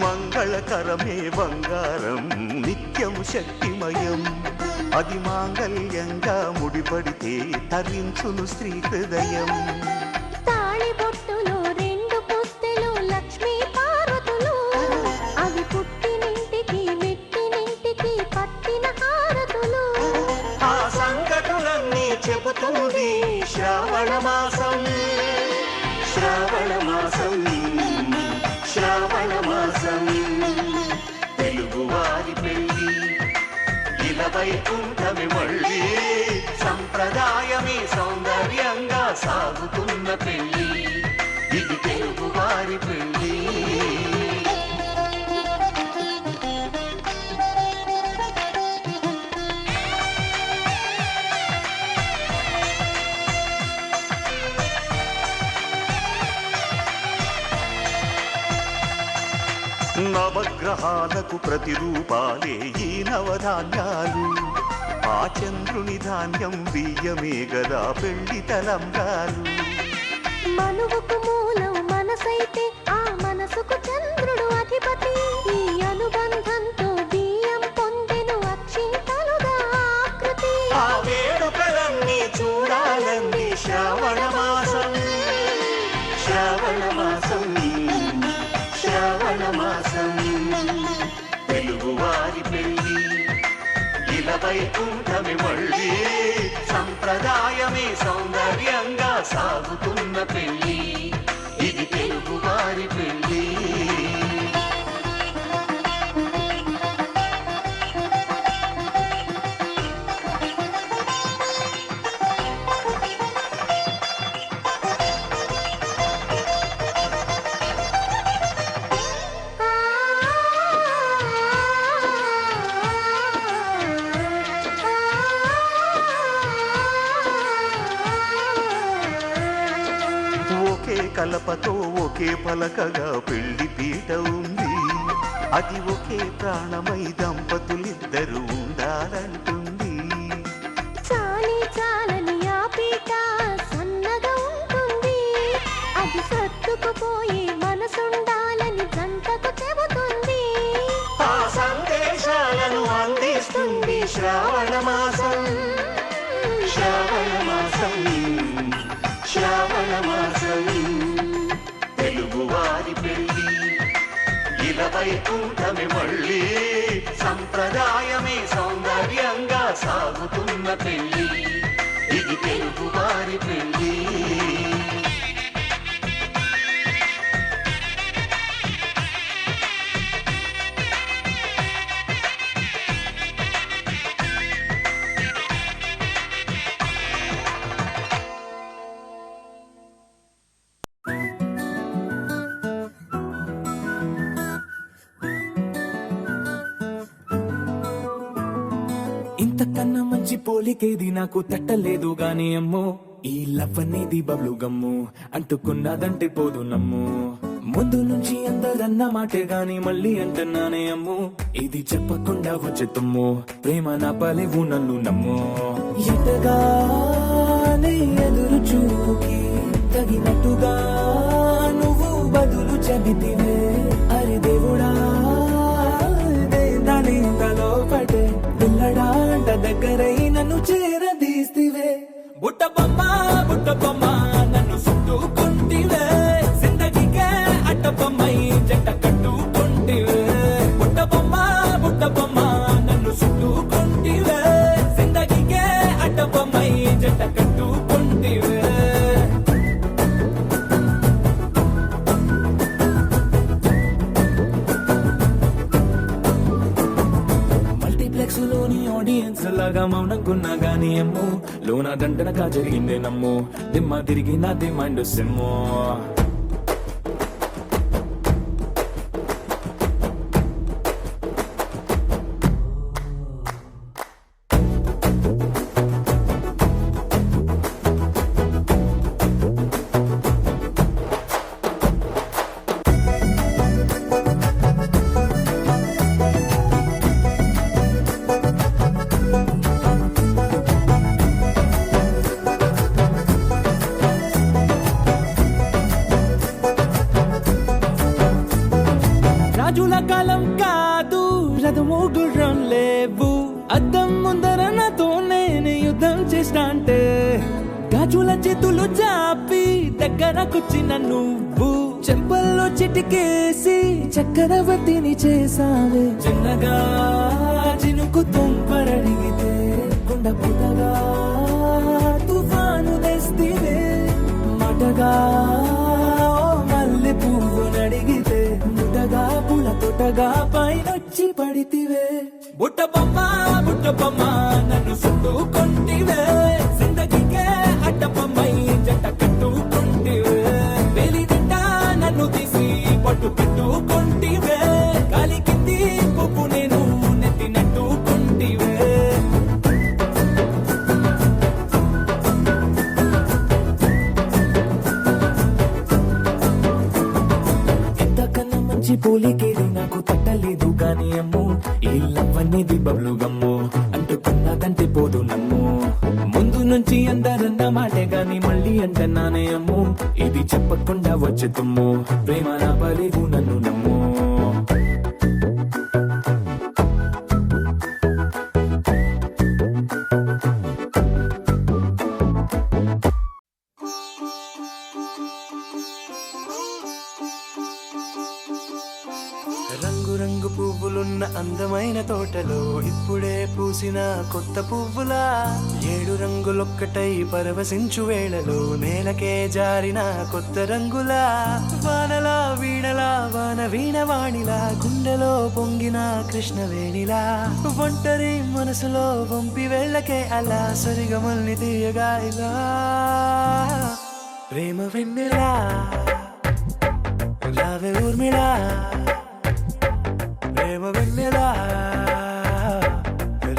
S7: మంగళకరమే బంగారం నిత్యం శక్తిమయం అది మాంగళ్యంగా ముడిపడితే తరించును స్త్రీ హృదయం
S2: తాళిబొట్టులో రెండు పుస్తెలు లక్ష్మీ పార్వతులు అవి పుట్టినింటికి మెట్టినింటికి పట్టిన హారతులు
S7: ఆ సంగతులన్నీ చెబుతుంది శ్రావణ మాసం శ్రావణ మాసం శ్రావణ మాసం తెలుగువారి పెళ్ళి ఇలవై కూటమి మళ్ళీ సంప్రదాయమే సౌందర్యంగా సాగుతున్న పెళ్ళి ఇది తెలుగువారి పెళ్ళి నవగ్రహాలకు ప్రతిరూపాలే ఈ నవధాన్యాలు ఆ చంద్రుని ధాన్యం బియ్యమే గదా పెళ్లి తలంబ్రాలు
S2: మనువుకు మూలం మనసైతే ఆ మనసుకు చంద్రుడు అధిపతి ఈ అనుబంధంతో బియ్యం పొందెను అక్షింతలుగా ఆకృతి
S7: ఆ వేడుకలన్నీ చూడాలంది శ్రావణ మాసం శ్రావణ మాసం శ్రావణ మాసం తెలుగువారి పెళ్ళి ఇలవై కూటమి మళ్ళీ సంప్రదాయమే సౌందర్యంగా సాగుతున్న పెళ్ళి ఇది తెలుగువారి పెళ్ళి ఒకే కలపతో ఒకే పలకగా పెళ్లి పీట ఉంది అది ఒకే ప్రాణమై దంపతులిద్దరూ ఉండాలంటుంది
S2: చాలి చాలని ఆ పీట సన్నగా ఉంటుంది అది సర్దుకుపోయే మనసుండాలని జంటకు చెబుతుంది
S7: ఆ సందేశాలను అందిస్తుంది శ్రావణ మాసం శ్రావణ మాసం శ్రావణ మాసం తెలుగువారి పెళ్ళి ఇలవై కూటమి మళ్ళీ సంప్రదాయమే సౌందర్యంగా సాగుతున్న పెళ్ళి ఇది తెలుగువారి పెళ్ళి
S6: ఇంతకన్నా మంచి పోలికేది నాకు తట్టలేదు గాని అమ్మో
S8: ఈ లవ్ అనేది బబ్లు గమ్ము అంటుకున్నదంటే పోదు నమ్ము ముందు నుంచి అందరన్న మాటే గాని మళ్ళీ అంటున్నానే అమ్ము ఇది చెప్పకుండా వచ్చే తుమ్ము ప్రేమ నా పలేవు నన్ను నమ్ము ఎటగానే ఎదురు చూకి తగినట్టుగా నువ్వు బదులు చెబితివే అరే దేవుడా దాని తలో పడే పిల్లడా అంట దగ్గరై నన్ను చేరదీస్తివే బుట్ట బొమ్మ నన్ను చుట్టుకుంటివే జిందగీకే అట్ట బొమ్మై జంట కట్టుకుంటివే బుట్ట బొమ్మ నన్ను చుట్టుకుంటివే జిందగీకే అట్ట బొమ్మై జంట కట్టుకుంటివే మల్టీప్లెక్స్ లోని ఆడియన్స్ లాగా మౌనంకున్నా గానీ అమ్ము లోన దండనగా జరిగిందే నమ్ము దిమ్మ తిరిగి నాది మైండ్ సిమ్ము రాజుల కాలం కాదు రథము గుర్రం లేవు అద్దం ముందర నాతో నేను యుద్ధం చేస్తా అంటే గాజుల చేతులు చాపి దగ్గరకొచ్చిన నువ్వు చెంపల్లో చిటికేసి చక్రవర్తిని చేసావే చిన్నగా చినుకు తుంపరడిగితే కొండ పుటగా తుఫాను తెస్తివే మాటగా మల్లె పువ్వు నడిగితే ముటగా పుల తొటగా పైనొచ్చి పడితివే బుట్ట బొమ్మ నన్ను చుట్టుకుంటివే జిందగీకే అడ్డ బొమ్మై జంట కట్టుకుంటివే వేలి నిండా నన్ను తీసి పట్టు పెట్టుకుంటివే గాలి కింది పువ్వు నేను నెత్తినట్టుకుంటివే పోలికేది నాకు తట్టలేదు గాని అమ్ము ఈ లవ్ అనేది బబ్లు గమ్ము అంటుకున్నదంటే పోదు నమ్ము ముందు నుంచి అందరన్న మాటే గాని మళ్ళీ అంటున్నానే అమ్ము ఇది చెప్పకుండా వచ్చే తుమ్ము ప్రేమ నా పలేవు నన్ను నమ్ము
S5: రంగు రంగు పువ్వులున్న అందమైన తోటలో ఇప్పుడే పూసిన కొత్త పువ్వులా 7 రంగులొక్కటై పరవశించు వేళలో నేలకే జారిన కొత్త రంగులా వానలా వీణలా వాన వీణవాణిలా గుండెలో పొంగిన కృష్ణవేణిలా ఒంటరి మనసులో వంపి వెళ్ళకే అలా సరిగమల్ని తీయగా ఇలా ప్రేమ వెన్నెలా రావే ఊర్మిళా ప్రేమ వెన్నెలా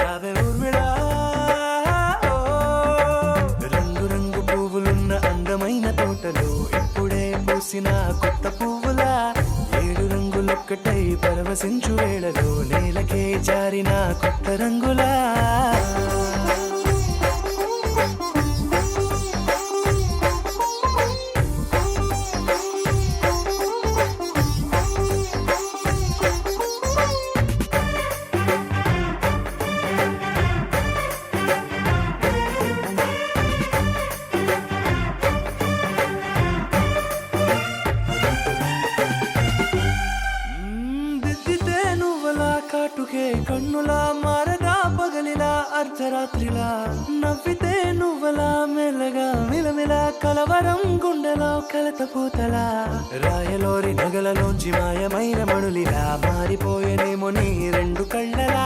S5: రావే ఊర్మిళా రంగు రంగు పువ్వులున్న అందమైన తోటలో ఇప్పుడే పూసిన కొత్త పువ్వులా 7 రంగులొక్కటై పరవశించు వేళలో నేలకే జారిన కొత్త రంగులా కాటుకే కన్నులా మారగా పగలిలా అర్ధరాత్రిలా నవ్వితే నువ్వలా మెల్లగా మిలమిలా కలవరం గుండెలో కలత పూతలా రాయలోరి నగలలోంచి మాయమైన మణులిలా మారిపోయేనేమో నీ 2 కళ్ళలా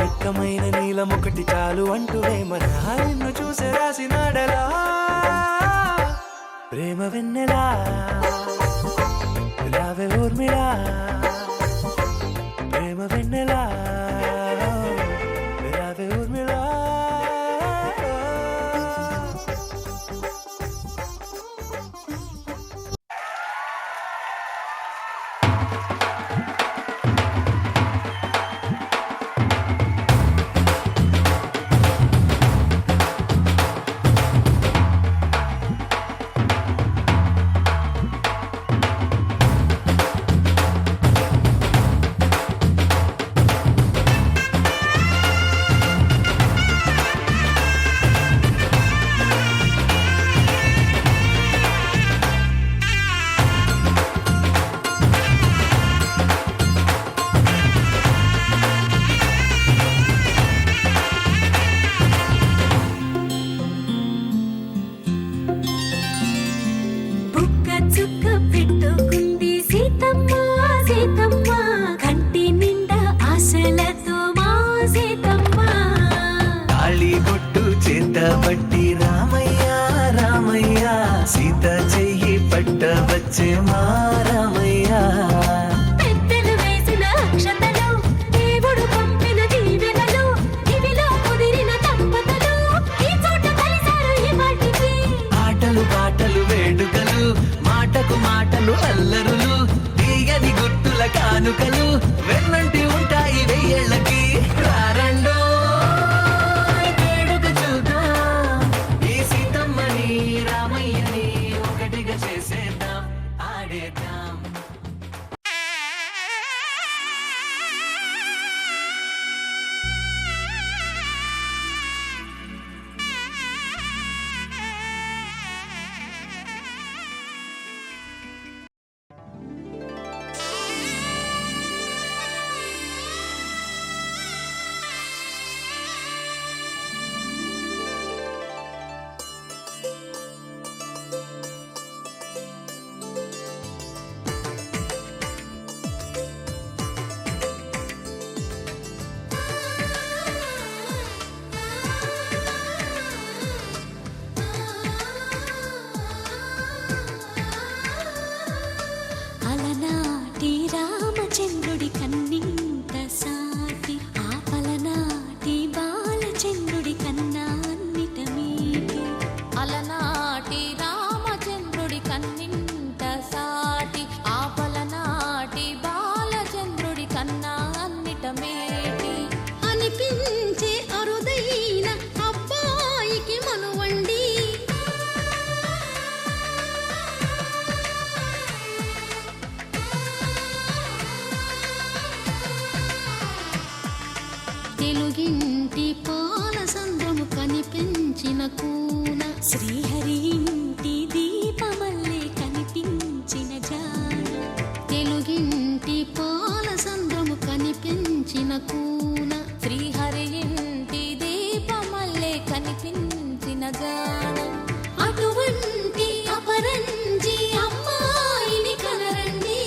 S5: నిక్కమైన నీలమొకటి చాలు అంటూ వేమనా నిన్ను చూసే రాసినాడలా ప్రేమ వెన్నెలా రావే ఊర్మిళా ప్రేమ వెన్నెలా రావే ఊర్మిళా
S6: పట్టబట్టి రామయ్య రామయ్య సీత చెయ్యి పట్టవచ్చే మా రామయ్య
S2: పెద్దలు వేసిన అక్షతలు దేవుడు పంపిన దీవెనలు ఇవిలో కుదిరిన దంపతులు ఈ చోట కలిశారు ఈ వాటికి
S6: ఆటలు పాటలు వేడుకలు మాటకు మాటలు అల్లరులు తీయని గుర్తుల కానుకలు వెన్నంటి ఉంటాయి వెయ్యేళ్ళకి రారండో వేడుక చూద్దాం ఈ సీతమ్మని రామయ్యని ఒకటిగా చేసేద్దాం ఆడేద్దాం
S2: అలనాటి రామచంద్రుడి కన్నింత సాటి ఆ పలనాటి బాలచంద్రుడి కన్నా అన్నిట మీటి
S9: అలనాటి రామచంద్రుడి కన్నింత సాటి ఆ పలనాటి బాలచంద్రుడి కన్నా అన్నిట మేటి
S2: అనిపించే అరుదైన అబ్బాయికి మనువండి తెలుగింటి పాల సంద్రము కనిపించిన కూన శ్రీహరి ఇంటి దీపమల్లే కనిపించిన జాన తెలుగింటి పాల సంద్రము కనిపించిన కూన
S9: శ్రీహరి ఇంటి దీపమల్లే కనిపించిన జాన
S2: అటువంటి అపరంజి అమ్మాయిని కనరండి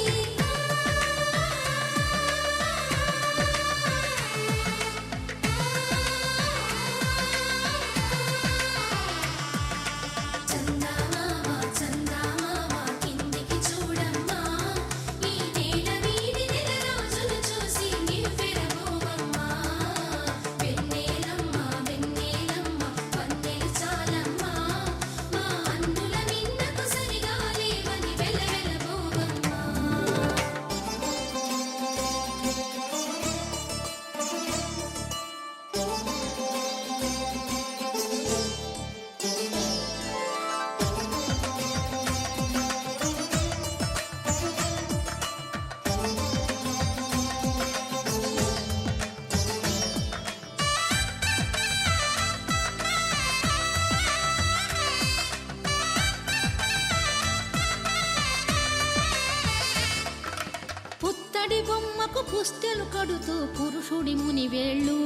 S2: చందమామ చందమామ కిందికి చూడమ్మా ఈ నేల వీడి నెల రోజులు చూసి నివ్వెరబోవమ్మా వెన్నెలమ్మ వెన్నెలమ్మ వన్నెలు చాలమ్మా మా అన్నుల మిన్నకు సరిగా లేవని వెలవెలబోవమ్మా పుత్తడి బొమ్మకు పుస్తెలు కడుతూ పురుషుడి ముని వేళ్ళు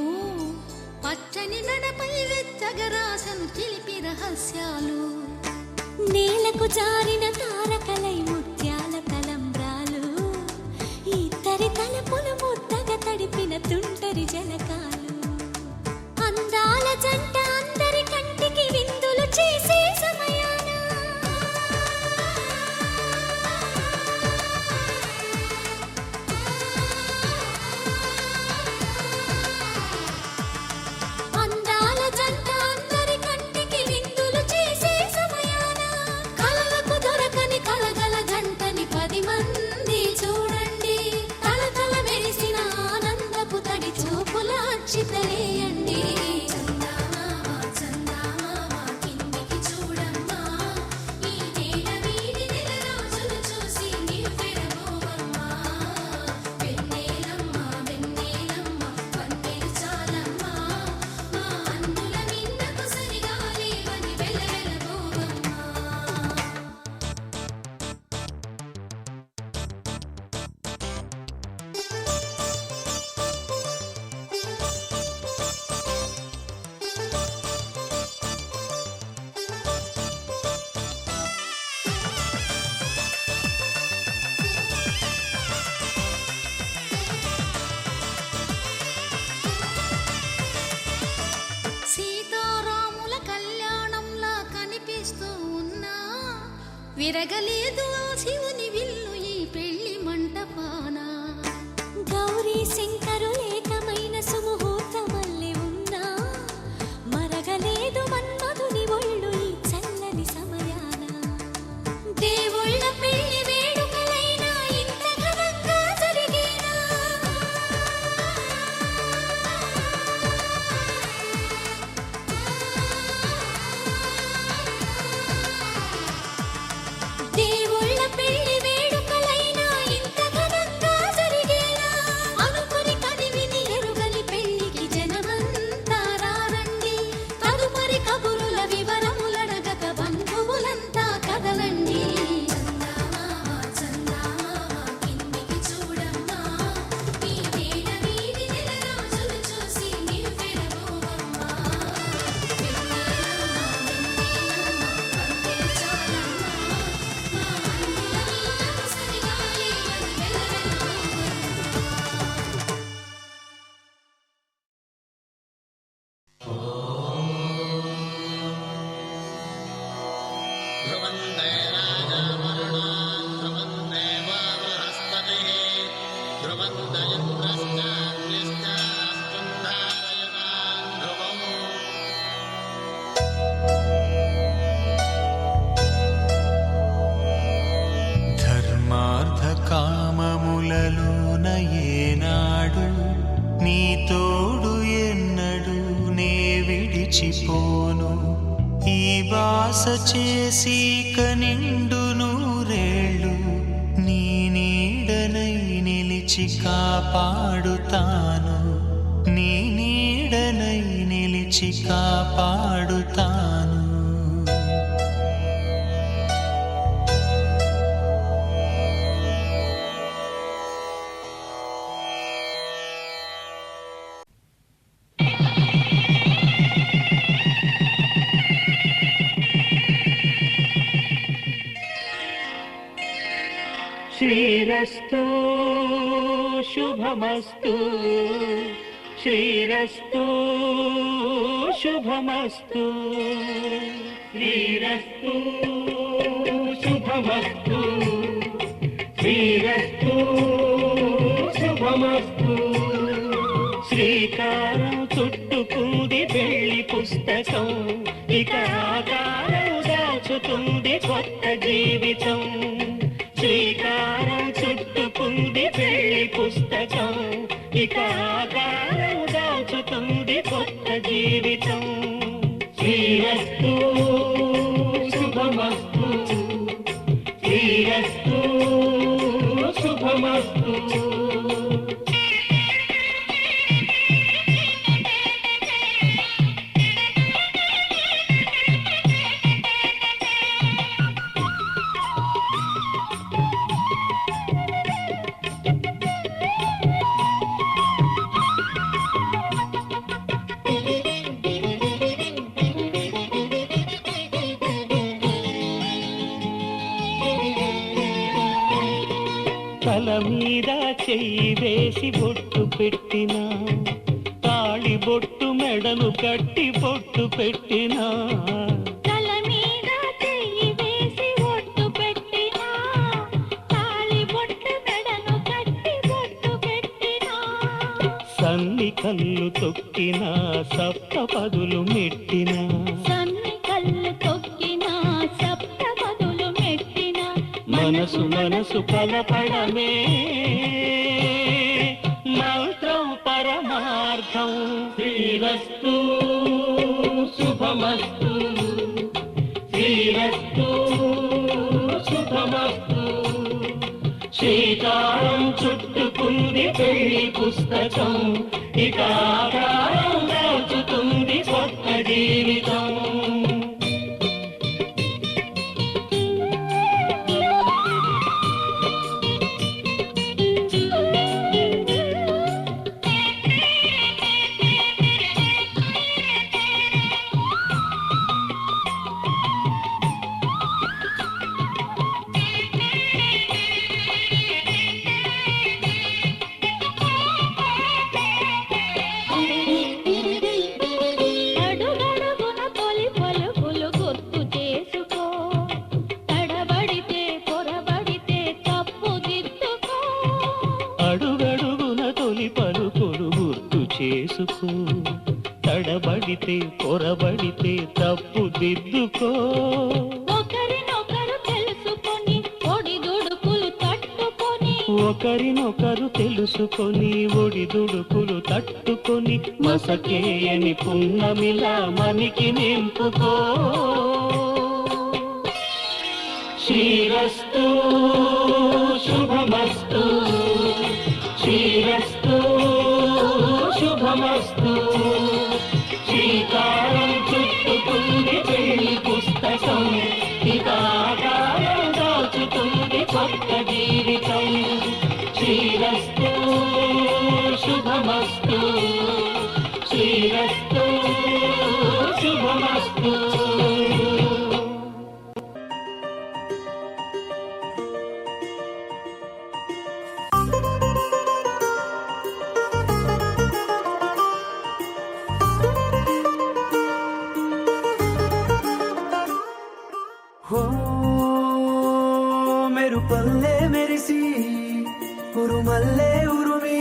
S2: పచ్చని నడపై వెచ్చగరాసను చిలిపి రహస్యాలు నేలకు జారిన తారకలై ముత్యాల తలంబ్రాలు ఇద్దరి తలపులు ముద్దగా తడిపిన తుంటరి జలకాలు అందాల జంట అందరి కంటికి విందులు చేసే సమయాన అందాల జంట అందరి కంటికి విందులు చేసే సమయాన కలలకు దొరకని కలగల జంటని 10 మంది చూడండి తలతల మెరిసిన ఆనందపు తడి చూపుల అక్షితలేయండి చందమామ చందమామ కిందికి చూడమ్మా ఈ నేల వీడి నెల రోజులు చూసి నివ్వెరబోవమ్మా వెన్నెలమ్మ వెన్నెలమ్మ వన్నెలు చాలమ్మా మా అన్నుల మిన్నకు సరిగా లేవని వెలవెలబోవమ్మా
S9: విరగలేదు ఆ శివుని విల్లు ఈ పెళ్లి మంటపాన.
S2: గౌరీ శంకరు ఏకమైన సుముహూర్తమల్లి ఉన్నా మరగలేదు మన్మధుని ఒళ్ళు ఈ చల్లని సమయాన.
S9: దేవుళ్ళ పెళ్లి వేడుకలైనా ఇంత ఘనంగా జరిగేనా? దేవుళ్ళ పెళ్లి వేడుకలైనా ఇంత ఘనంగా జరిగేనా? అనుకుని కదివిని ఎరుగని పెళ్లికి జనమంతా రారండి. తదుపరి కబురుల వివరములడగక బంధువులంతా కదలండి. చందమామ కిందికి చూడమ్మా, ఈ వేళ వీధి నెల రోజులు చూసి నివ్వెరపోవమ్మా.
S1: ధర్మార్థ కామములలోన ఏనాడు నీ తోడు ఎన్నడు నే విడిచిపోను. ఈ బాస చేసి కనిండు నూరేళ్ళు నీ నీడనై నిలిచి కాపాడుతాను. నీ నీడనై నిలిచి కాపాడుతాను. శ్రీరస్తు శుభమస్తు, శ్రీరస్తు శుభమస్తు, శ్రీరస్తు శుభమస్తు, శ్రీరస్తు శుభమస్తు. శ్రీకారం చుట్టుకుంది పెళ్లి పుస్తకం, ఇక ఆకారం దాచుతుంది కొత్త జీవితం. శ్రీకారం చుట్టుకుంది పెళ్లి పుస్తకం, ఇక ఆకారం దాచుతుంది కొత్త జీవితం. శ్రీరస్తు శుభమస్తు, శ్రీరస్తు శుభమస్తు. తల మీద చెయ్యి వేసి బొట్టు పెట్టినా, తాళి బొట్టు మెడను కట్టి బొట్టు పెట్టినా,
S2: తల మీద చెయ్యి వేసి బొట్టు పెట్టినా, తాళి బొట్టు మెడను కట్టి బొట్టు పెట్టినా,
S1: సన్ని కళ్ళు తొక్కినా సప్తపదులు మెట్టినా,
S2: సన్ని కళ్ళు తొక్కినా సప్తపదులు మెట్టినా,
S1: మనసు మనసు కలపడమే మంత్రం పరమార్థం. శ్రీరస్తు శుభమస్తు, శ్రీరస్తు శుభమస్తు. శ్రీకారం చుట్టుకుంది పెళ్లి పుస్తకం, ఇక ఆకారం దాచుతుంది కొత్త జీవితం. చేసుకో, తడబడితే పొరబడితే తప్పు దిద్దుకో.
S9: ఒకరినొకరు తెలుసుకొని ఒడిదుడుకులు తట్టుకొని
S1: ఒకరినొకరు తెలుసుకొని ఒడిదుడుకులు తట్టుకొని మసకేయని పున్నమిలా మనికి నింపుకో. శ్రీరస్తు శుభమస్తు, శ్రీరస్తు శుభమస్తు. శ్రీకారం చుట్టుకుంది పెళ్లి పుస్తకం, ఇక ఆకారం దాచుతుంది కొత్త జీవితం. శ్రీరస్తు శుభమస్తు, శ్రీరస్తు శుభమస్తు.
S6: హో మెరుపల్లే మెరిసి ఉరుమల్లే ఉరుమి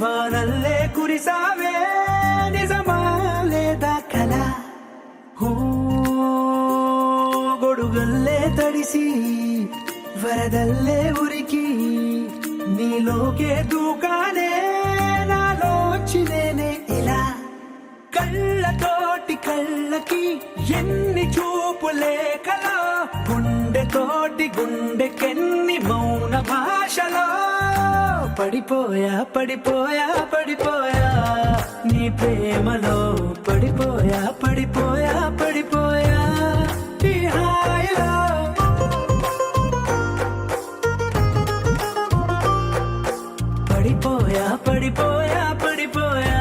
S6: వానల్లే కురిసావే నిజమా లేదా కల. హో గొడుగల్లే తడిసి వరదల్లే ఉరికి నీలోకే దూకానే నాలోచినేనే ఇలా. కళ్ళతోటి కళ్ళకి ఎన్ని చూపులే కలా, గుండెతోటి గుండెకెన్ని మౌన భాషలో. పడిపోయా పడిపోయా పడిపోయా నీ ప్రేమలో, పడిపోయా పడిపోయా పడిపోయా ఈ హాయిలో. పడిపోయా పడిపోయా పడిపోయా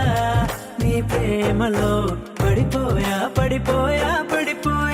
S6: నీ ప్రేమలో, పడిపోయా పడిపోయా పడిపోయా.